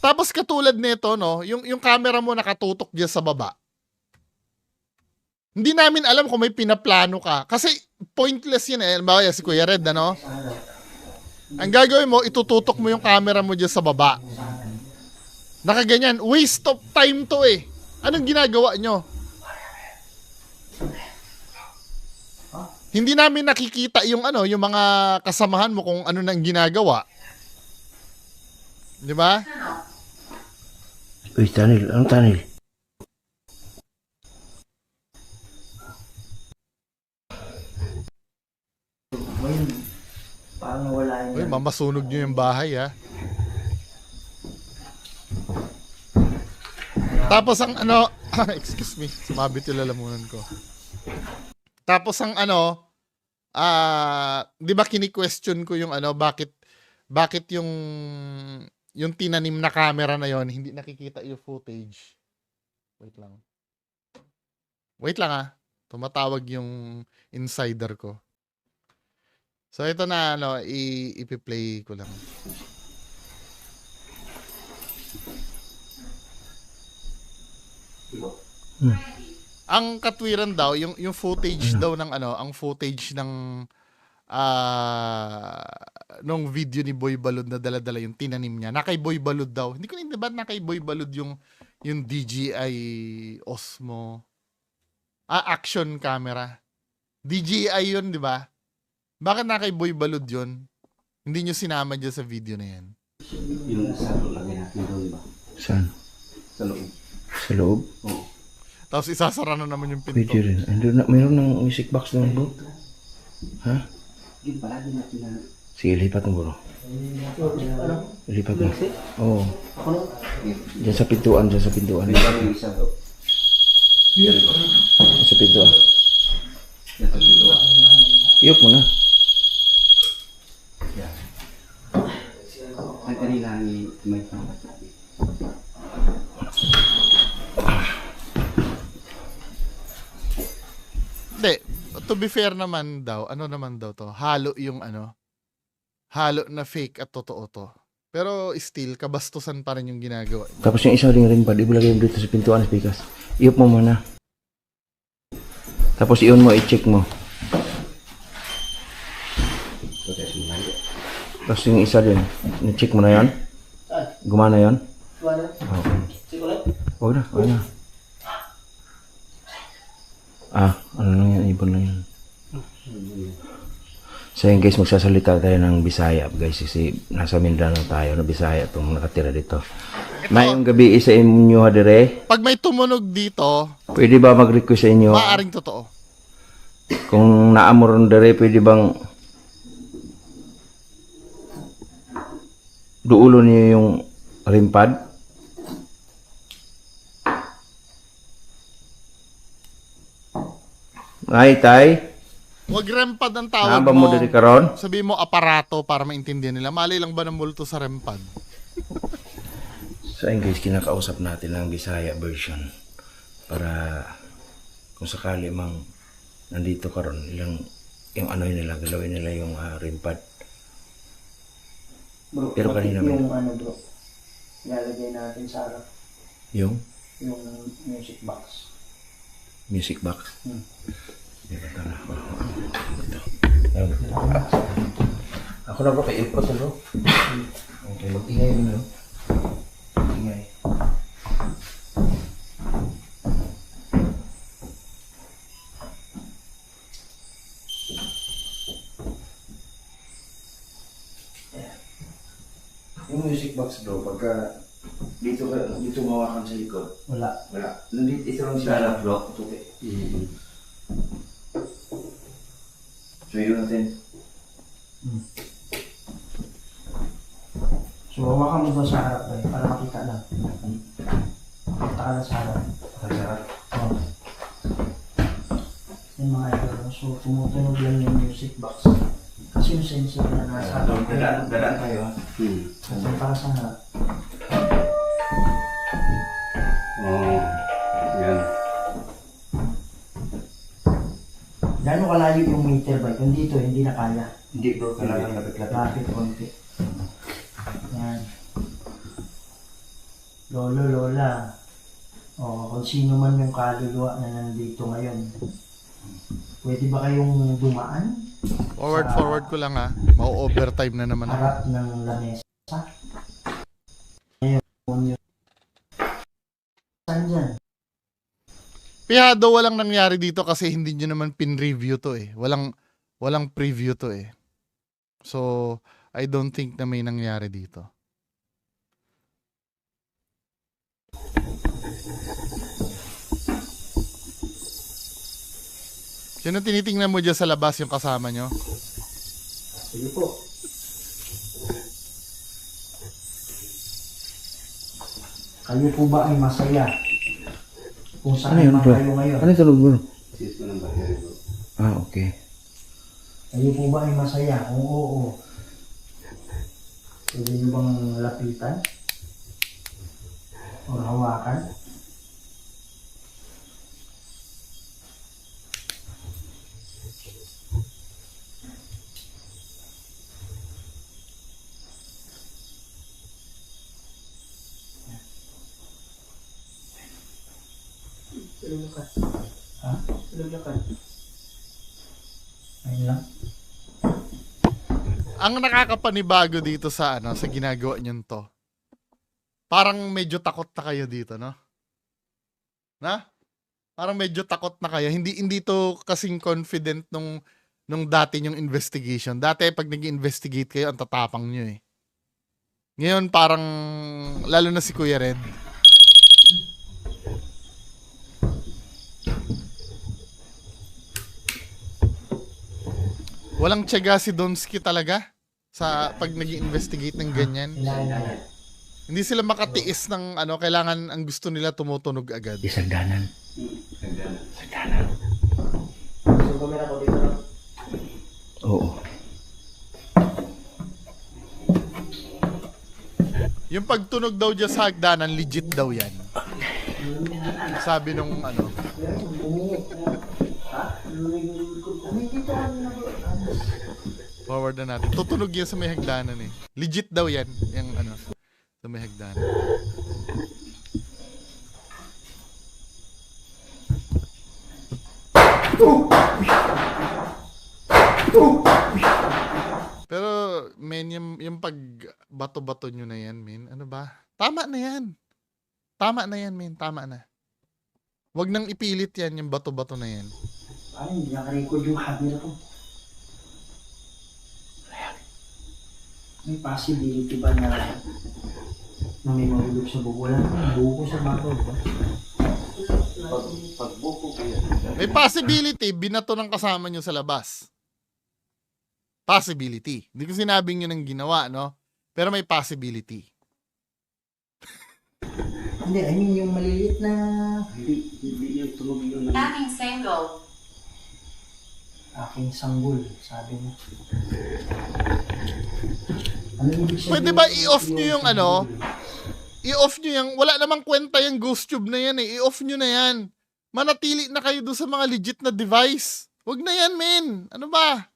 Tapos katulad nito, yung camera mo nakatutok diyan sa baba. Hindi namin alam kung may pinaplano ka. Kasi pointless yun eh. Halimbawa si Kuya Red, Ang gagawin mo, itututok mo yung camera mo diyan sa baba. Nakaganyan. Waste of time to eh. Anong ginagawa nyo? Hindi namin nakikita yung yung mga kasamahan mo kung ano nang ginagawa. Di ba? Uy, tunnel. Anong tunnel? Ngayon, parang nawala Uy, yun. mamasunog nyo yung bahay, ha? Tapos ang excuse me, sumabit yung lalamunan ko. Tapos ang di ba kini-question ko yung bakit yung tinanim na camera na yon hindi nakikita yung footage. Wait lang tumatawag yung insider ko. So ito na ipi-play ko lang. Ang katwiran daw yung footage daw ng ang footage ng nung video ni Boy Balud na dala-dala yung tinanim niya. Nakay Boy Balud daw. Hindi ko na ba nakay Boy Balud yung DJI Osmo action camera. DJI yun, di ba? Bakit nakay Boy Balud yun? Hindi nyo sinama dyan sa video na yan. Yung nasa lagay natin doon ba? Saan? Sa loob. Sa loob? Oo. Tapos isasara na naman yung pinto. Pwede rin. Mayroon ng music box doon, bro. Ha? Yun, palagi natin na... Sige, lipat mo, bro. Lipat mo. Oo. Diyan sa pintuan, Yung isa doon. Diyan sa pintuan. Iyok mo na. Yan. Ang kanila ni may pangkat. Hindi, to be fair naman daw, naman daw to, halo yung halo na fake at totoo to. Pero still, kabastusan pa rin yung ginagawa. Tapos yung isang ring pad, ibulagay mo dito sa pintuan, speakers. Iyok mo muna. Tapos iyon mo, i-check mo. Tapos yung isa din. Check mo na yan? Gumana yan? Wala. Okay. Sige ulit. Huwag na. Ano lang yan? Ibon lang yan. So yun guys, magsasalita tayo ng Bisaya guys kasi nasa Mindanao tayo na Bisaya itong nakatira dito. Mayong gabi sa inyo hadire. Pag may tumunog dito, Pwede ba mag-request sa inyo? maaaring totoo. Kung naamoron dire, pwede bang duulo niyo yung rimpad? Ay, tay. Huwag rempad ang tawag Naba mo. mo diri karon? Sabi mo aparato para maintindihan nila. Mali lang ba ng multo sa rempad? So ayun guys, kinakausap natin ang Bisaya version para kung sakali mang nandito karon ilang yung ano yun nila, galawin nila yung rimpad. Bro, Pero kanina yung bro, ilalagay natin sa harap, Yung yung music box. music box. Diba, tara. Ito. Ako na bro, kay input bro. Okay, mag-ingay mo na. Ingay. Yung music box bro, pagka dito mawakan sa likod. Wala. Nandito ito lang sa harap bro. Ito okay. So yun natin. So, hawakan mo doon sa harap para makita lang. Makita ka lang sa harap. Sarap. Oh. Yung mga idol. So, tumutunog lang yung music box. Kasi yung sensor na nasa harap. Dadaan tayo ha. Kasi para sa harap. Yan. Gano'ng kalayo yung meter ba? Kung dito, hindi na kaya. Hindi bro, kailangan lapit-lapit. Lapit konti. Yan. Lolo, lola. O, kung sino man yung kaluluwa na nandito ngayon. Pwede ba kayong dumaan? Forward ko lang ha. Mau-overtime na naman ako. Harap ng lamesa. Ngayon, saan dyan? Pihado walang nangyari dito kasi hindi nyo naman pin-review to eh. Walang preview to eh. So, I don't think na may nangyari dito. Sino tinitingnan mo dyan sa labas yung kasama nyo? Sige po. Kayo po ba ay masaya? Kung saan Ano yun man bro? kayo ngayon? Ano yung tunog bro? Sis ko ng battery bro. Okay. Kayo po ba ay masaya? Kung oo, pwede nyo bang lapitan? O hawakan? Ha? Ayun lang. Ang nakakapanibago dito sa sa ginagawa nyo to. Parang medyo takot na kayo dito, no? Na? Parang medyo takot na kayo. Hindi to kasing confident nung dati yung investigation. Dati pag nag-investigate kayo, ang tatapang nyo eh. Ngayon parang lalo na si Kuya Red. Walang tiyaga si Donsky talaga sa pag nag-investigate ng ganyan. Hinahinayan. Hindi sila makatiis ng kailangan ang gusto nila tumutunog agad. Isagdanan. So, kamera ko dito lang. Oo. Yung pagtunog daw dyan sa hagdanan, legit daw yan. Sabi nung forward na natin. Tutunog yan sa may hagdanan eh. Legit daw yan. Yung sa may hagdanan. Pero men, yung pag bato-bato nyo na yan, men. Ano ba? Tama na yan. Tama na yan, men. Tama na. Wag nang ipilit yan, yung bato-bato na yan. Paano hindi nakarecord yung camera ko? May possibility ba na may mahulog sa buko? Wala naman, buko sa bato, di ba? May possibility, binato ng kasama nyo sa labas. Possibility. Hindi ko sinabing yun ang ginawa, no? Pero may possibility. Hindi, I mean yung maliliit na Hindi yung tunog yun. Aking single. aking sanggol, sabi mo. Ano ibig sabihin? Pwede ba i-off nyo yung sanggol? I-off nyo yung, wala namang kwenta yung ghost tube na yan eh. I-off nyo na yan. Manatili na kayo doon sa mga legit na device. Wag na yan, men. Ano ba?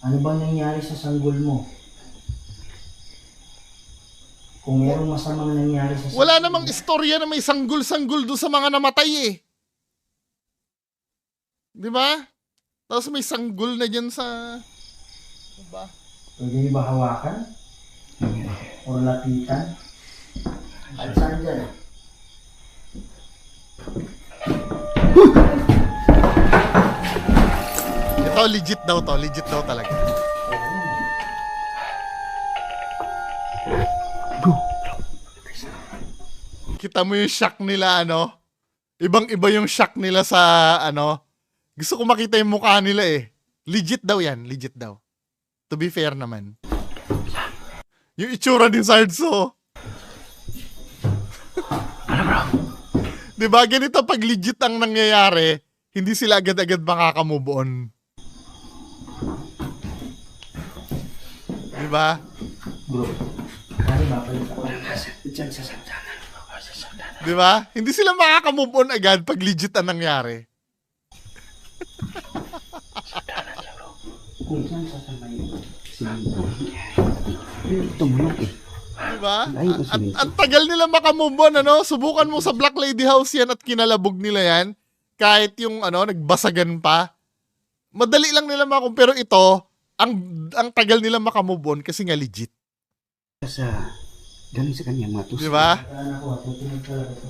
Ano ba nangyari sa sanggol mo? Kung merong masamang nangyari sa sanggol Wala mo, namang istorya na may sanggol-sanggol doon sa mga namatay eh. Di ba? Tapos may sanggol na dyan sa... Ano ba? pwede niyo ba hawakan? O lapitan? At saan dyan? Ito, legit daw to. Legit daw talaga. Kita mo yung shock nila, ano? Ibang-iba yung shock nila sa, ano? Gusto ko makita yung mukha nila eh. Legit daw yan. Legit daw. To be fair naman. Yung itsura ni Sarzo. Ano bro? Diba, ganito pag legit ang nangyayari, hindi sila agad-agad makakamove on. Diba? Bro, ano ba palit ako? Diyan sa Santana. Diba? Hindi sila makakamove on agad pag legit ang nangyari. Kung saan sa samay. Tumulong eh. Diba? Ay, Ang tagal nila makamove on, ano? Subukan mo sa Black Lady House yan at kinalabog nila yan. Kahit yung, ano, nagbasagan pa. Madali lang nila makamove. Pero ito, ang tagal nila makamove on kasi nga legit. Sa galing sa kanya mga tusok. Diba? Kailangan ako, tutunog talaga to.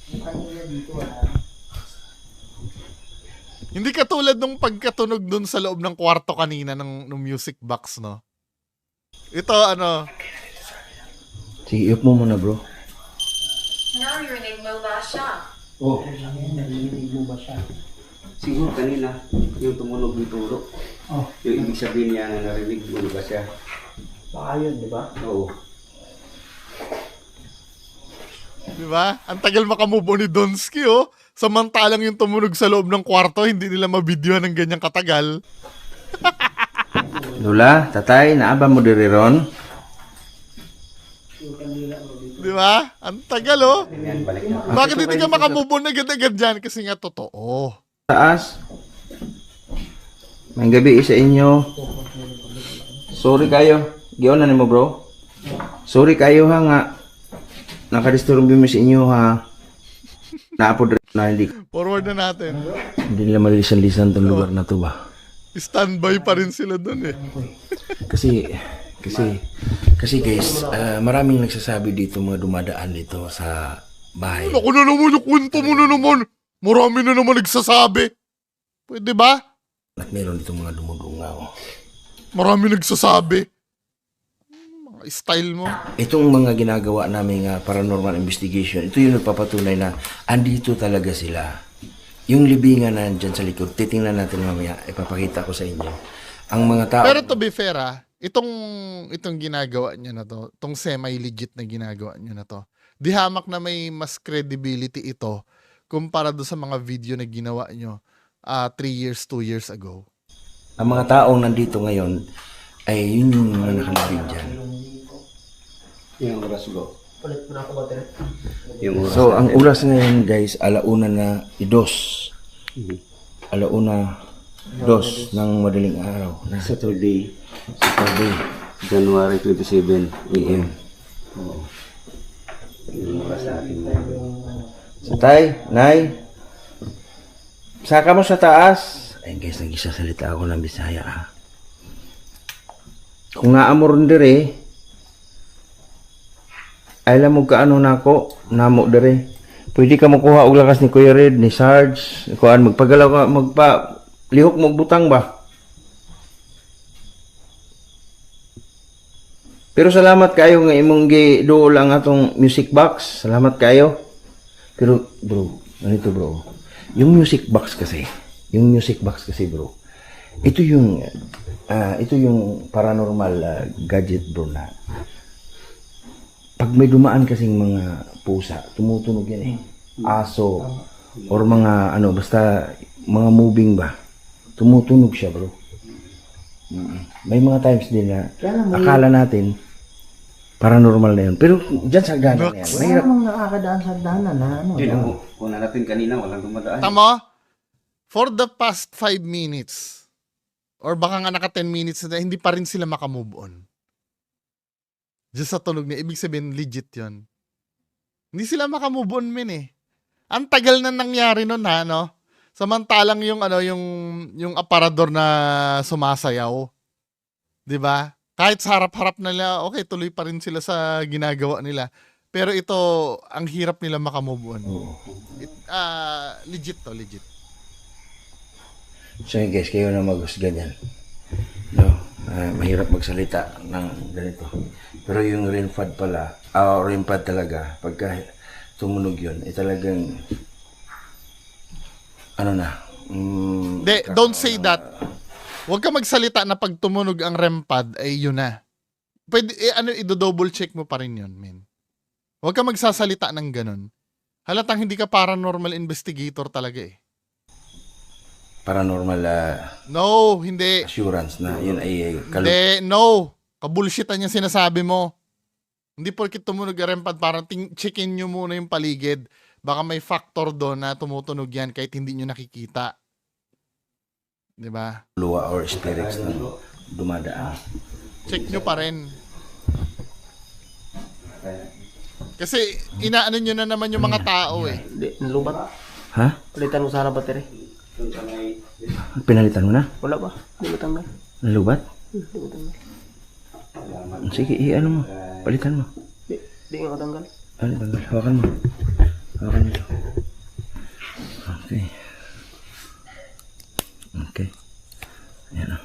Yung kanina dito, Hindi katulad nung pagkatunog dun sa loob ng kwarto kanina ng music box, no? Ito, ano, Sige, iop mo muna bro. Naririnig mo ba siya? Oh, narinig mo ba siya? siguro kanina yung tumunog ng tulo. Oh, Yung ibig sabihin niya na narinig mo ba siya? baka yun, di ba? Oo. di ba? Ang tagal makamove on ni Donsky, oh. Samantalang yung tumunog sa loob ng kwarto, hindi nila mabidyohan ng ganyang katagal. Lula, tatay, naaba mo diri ron? Di ba? Ang tagal, oh. Yan, balik na. Bakit hindi ka makamove on agad-agad dyan? Kasi nga totoo. Taas. May gabi sa inyo. Sorry kayo. Giyon na mo bro. Sorry kayo ha nga. Nakadisturbo mo sa inyo ha. Naapod rin na hindi. Forward na natin. Hindi nila malisan-lisan tong lugar na to ba? Standby pa rin sila dun, eh. Kasi guys, maraming nagsasabi dito mga dumadaan dito sa bahay. Naku na naman, yung kwento mo na naman. Marami na naman nagsasabi. Pwede ba? At meron dito mga dumudungaw. Marami nagsasabi. Mga style mo. Itong mga ginagawa namin paranormal investigation, ito yung nagpapatunay na andito talaga sila. Yung libingan na dyan sa likod, titingnan natin mamaya, ipapakita ko sa inyo. Ang mga tao... Pero to be fair, itong ginagawa nyo na to, itong semi-legit na ginagawa nyo na to, di hamak na may mas credibility ito kumpara do sa mga video na ginawa nyo 3 years, 2 years ago. Ang mga taong nandito ngayon, ay yun yung mga nakalibing dyan. Yung oras bro. Palit mo na ako ba, Tere? Yung oras. So, ang oras ngayon guys, alauna na idos. Alauna dos ng madaling araw na Saturday, Saturday. January 27 AM. Oo. Yung oras natin. Yung, ano, Tay, Nay. Saka mo sa taas. Ayun guys, nagsasalita ako ng Bisaya ha. Kung naamor dire, ay alam mo kaano na ako, namo dire. Pwede ka makuha og lakas ni Kuya Red, ni Sarge, kuan magpagalaw ka, lihok mo og butang ba? Pero salamat kayo nga imong giduol ang atong music box. Salamat kayo. Pero bro, ganito bro. Yung music box kasi bro. Ito yung paranormal gadget bro na pag may dumaan kasing mga pusa, tumutunog yan eh. Aso or mga basta mga moving ba. Tumutunog siya bro. May mga times din na akala natin paranormal na yun. Pero dyan sa gana na yan. Wala Mahirap. namang nakakadaan sa daanan na ano. Yun ang una natin kanina, walang dumadaan. Tama? For the past 5 minutes, or baka nga naka 10 minutes na, hindi pa rin sila makamove on. Just sa tunog niya. Ibig sabihin, legit yon. Hindi sila makamove on, men eh. Ang tagal na nangyari nun, ha, no? Samantalang yung aparador na sumasayaw. 'Di ba? Kahit sa harap-harap nila, okay, tuloy pa rin sila sa ginagawa nila. Pero ito, ang hirap nila makamove on. Legit to, legit. So yun guys, kayo na maghusga dyan. No, mahirap magsalita ng ganito. Pero yung REM pad pala, REM pad talaga, pagka tumunog yun, talagang, Don't say that. Huwag ka magsalita na pag tumunog ang REM pad, ay yun na. Pwede, i-double check mo pa rin yun, men. Huwag ka magsasalita ng ganun. Halatang hindi ka paranormal investigator talaga eh. paranormal No, hindi. assurance na yun ay Hindi, no. Kabulshitan yung sinasabi mo. Hindi porkit tumunog ang REM pad, parang checkin nyo muna yung paligid. Baka may factor doon na tumutunog yan kahit hindi nyo nakikita. Diba? luwa or spirits na dumadaan. Check nyo pa rin. Kasi inaano nyo na naman yung mga tao eh. Di, nalubat. Ha? Palitan mo sana battery. Pinalitan mo na? Wala ba? Di ba tanggal? Nalubat? Di ba tanggal? Sige, ano mo? Palitan mo. Di nga tanggal. Ano, tanggal. Hawakan mo. Hawakan mo ito. Okay. Okay. Ayan o.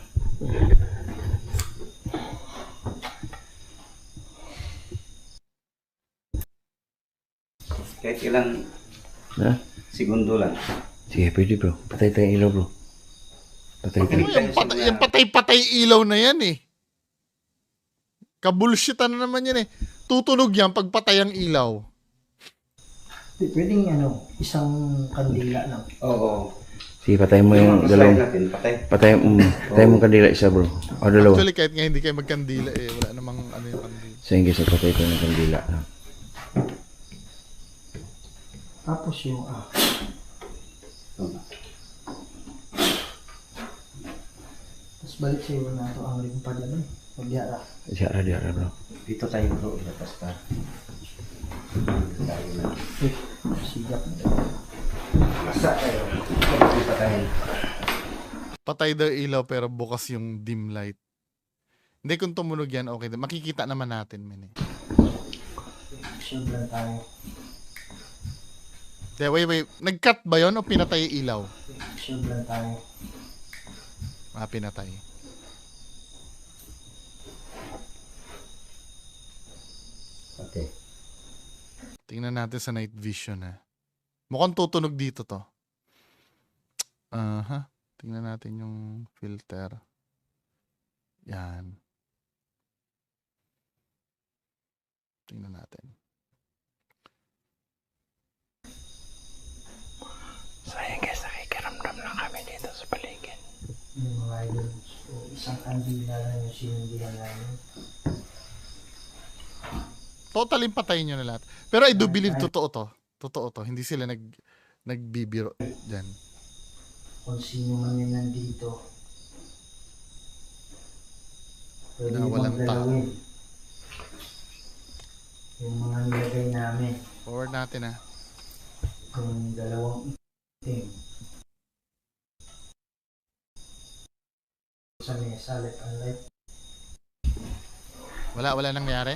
Kahit ilang Ha? segundo lang. Sige, pwede bro. Patay tayong ilaw bro. Patay tayo. Yung patay-patay ilaw na yan eh. Kabulshitan na naman yan eh. Tutunog yan pag patay ang ilaw. Di, pwedeng isang kandila lang. Oo. Sige, patay mo yung dalawang. natin, patay. Patay mo kandila isa bro. O dalawa. Actually, kahit nga hindi kayo magkandila eh. Wala namang yung kandila. So yung guys, patay tayo ng kandila. Tapos yung Tapos balik sa iyo na ito ang ring pad yan eh. Magyara. Diara bro. Dito tayo bro, ilapas ka. Tayo na. Sigap na. Basta tayo. Dito tayo. Patay daw ilaw pero bukas yung dim light. Hindi, kung tumunog yan, okay. Makikita naman natin, men eh. Shield lang tayo. Wait. Nag-cut ba yon o pinatay yung ilaw? Shield lang tayo. Pinatay. Okay. Tingnan natin sa night vision ha. Mukhang tutunog dito to. Tingnan natin yung filter. Yan. Tingnan natin. So yun guys, nakikiramdam lang kami dito sa paligid. Yung mga idol. So, isang kandila lang yung sinundihan namin. Totally patayin nyo na lahat. Pero I do believe totoo to. Totoo to. Hindi sila nagbibiro dyan. Kung sino man yung nandito. Pwede Na walang bang tao. galawin yung mga nilagay namin. Forward natin ha. Yung dalawang itim. Sa mesa, left and right. Wala nangyari?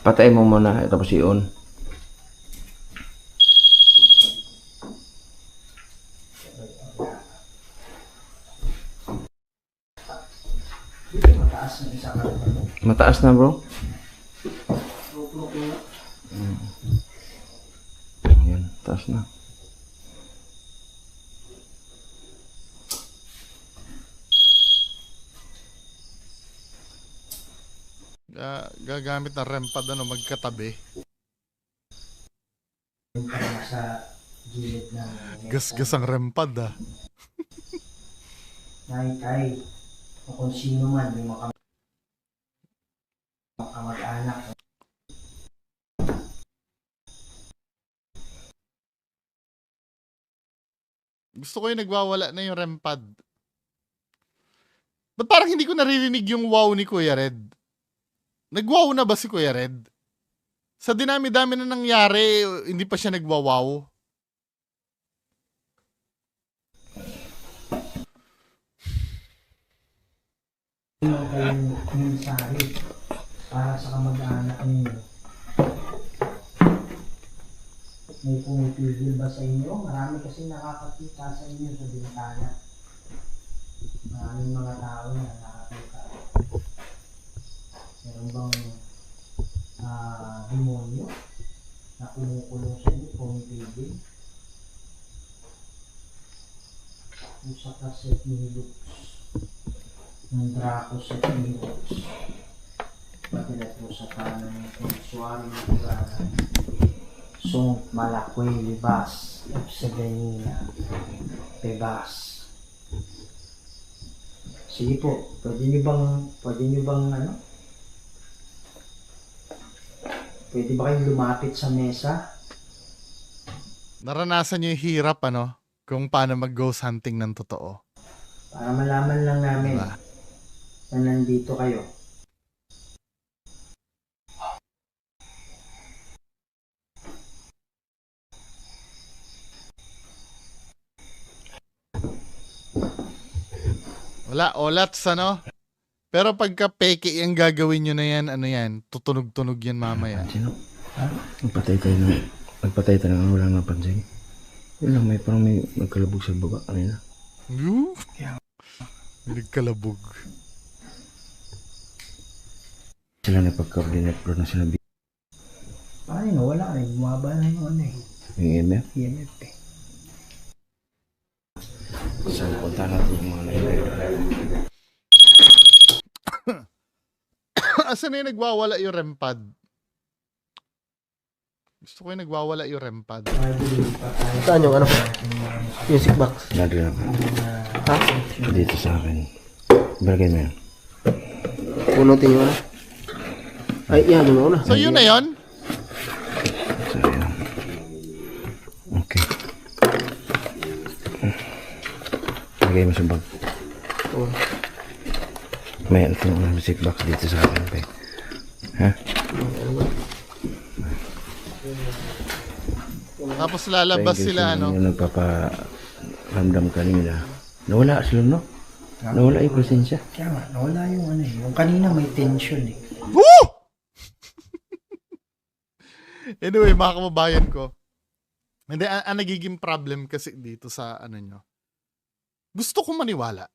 Patay mo muna, tapos i-on. Dito mataas ng isa ka. Mataas na bro. Yan, taas na. Gagamit ng REM pad magkatabi. Yung parang sa gilid ng mesa. Gas ang REM pad Tay, o kung sino man, yung makamag-anak. Gusto ko yung nagwawala na yung REM pad. Ba't parang hindi ko naririnig yung wow ni Kuya Red? Nag-wow na ba si Kuya Red? Sa dinami-dami na nangyari, hindi pa siya nagwa-wow. Yung kayong mensahe para sa kamag-anak ninyo. May pumipigil ba sa inyo? Marami kasi nakakakita sa inyo sa bintana. Maraming mga tao na nakakita. Meron bang demonyo na kumukulong sa inyo, pumipigil? Usa ka set ni Lux. Ng Draco set ni Lux. Pati na po sa kanan ng konsuari ng Purana. Song Malakway Libas, Epsebenina, Pebas. Sige po, pwede nyo bang pwede ba kayong lumapit sa mesa? Naranasan niyo yung hirap, kung paano mag-ghost hunting ng totoo. Para malaman lang namin Diba? na nandito kayo. Wala, olats, Pero pagka peke yung gagawin nyo na yan, tutunog-tunog yan mamaya. Sino? Nagpatay tayo ng walang napansin. Yun lang, parang may nagkalabog sa baba kanina. Yoo! May nagkalabog. Sila nagpagka-blinet bro na sinabi. Paano? Wala na. Bumaba na yung Yung EMF. EMF eh. So, punta natin yung mga nailayo. Asan na yung nagwawala yung REM pad? Gusto ko yung nagwawala yung REM pad. Saan yung music box? Nadri ako. Ha? Dito sa akin. Bagay mo yun. Punutin yung Ay, yan, yung una. So yun na yun? So, yan. Okay. Lagay mo sa bag. Oo. May itong music box dito sa akin. Okay. Ha? Tapos lalabas Thank you sila, sa mga nagpaparamdam kanina. Nawala sila, no? Nawala yung presensya. Kaya nga, nawala yung yung kanina may tension eh. Woo! Anyway, mga kababayan ko. Hindi, ang nagiging problem kasi dito sa nyo. Gusto kong maniwala.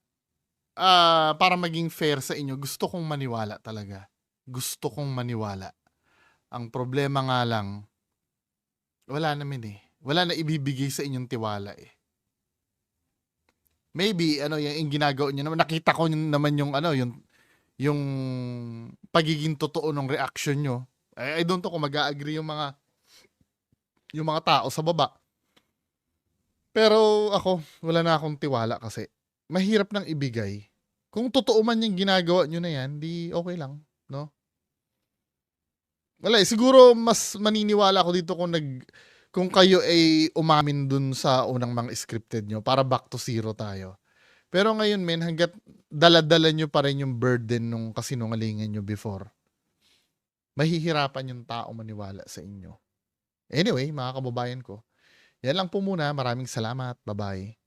Para maging fair sa inyo, gusto kong maniwala talaga. Gusto kong maniwala. Ang problema nga lang, wala naman eh. Wala na ibibigay sa inyong tiwala eh. Maybe, yung ginagawa nyo naman, nakita ko naman yung pagiging totoo ng reaction nyo. I don't know kung mag-a-agree yung mga tao sa baba. Pero ako, wala na akong tiwala kasi mahirap nang ibigay. Kung totoo man yung ginagawa nyo na yan, di okay lang, no? Wala, siguro mas maniniwala ako dito kung kayo ay umamin dun sa unang mga scripted nyo para back to zero tayo. Pero ngayon, men, hanggat dala-dala nyo pa rin yung burden nung kasinungalingan nyo before, mahihirapan yung tao maniwala sa inyo. Anyway, mga kababayan ko, Yan lang po muna. Maraming salamat. Bye-bye.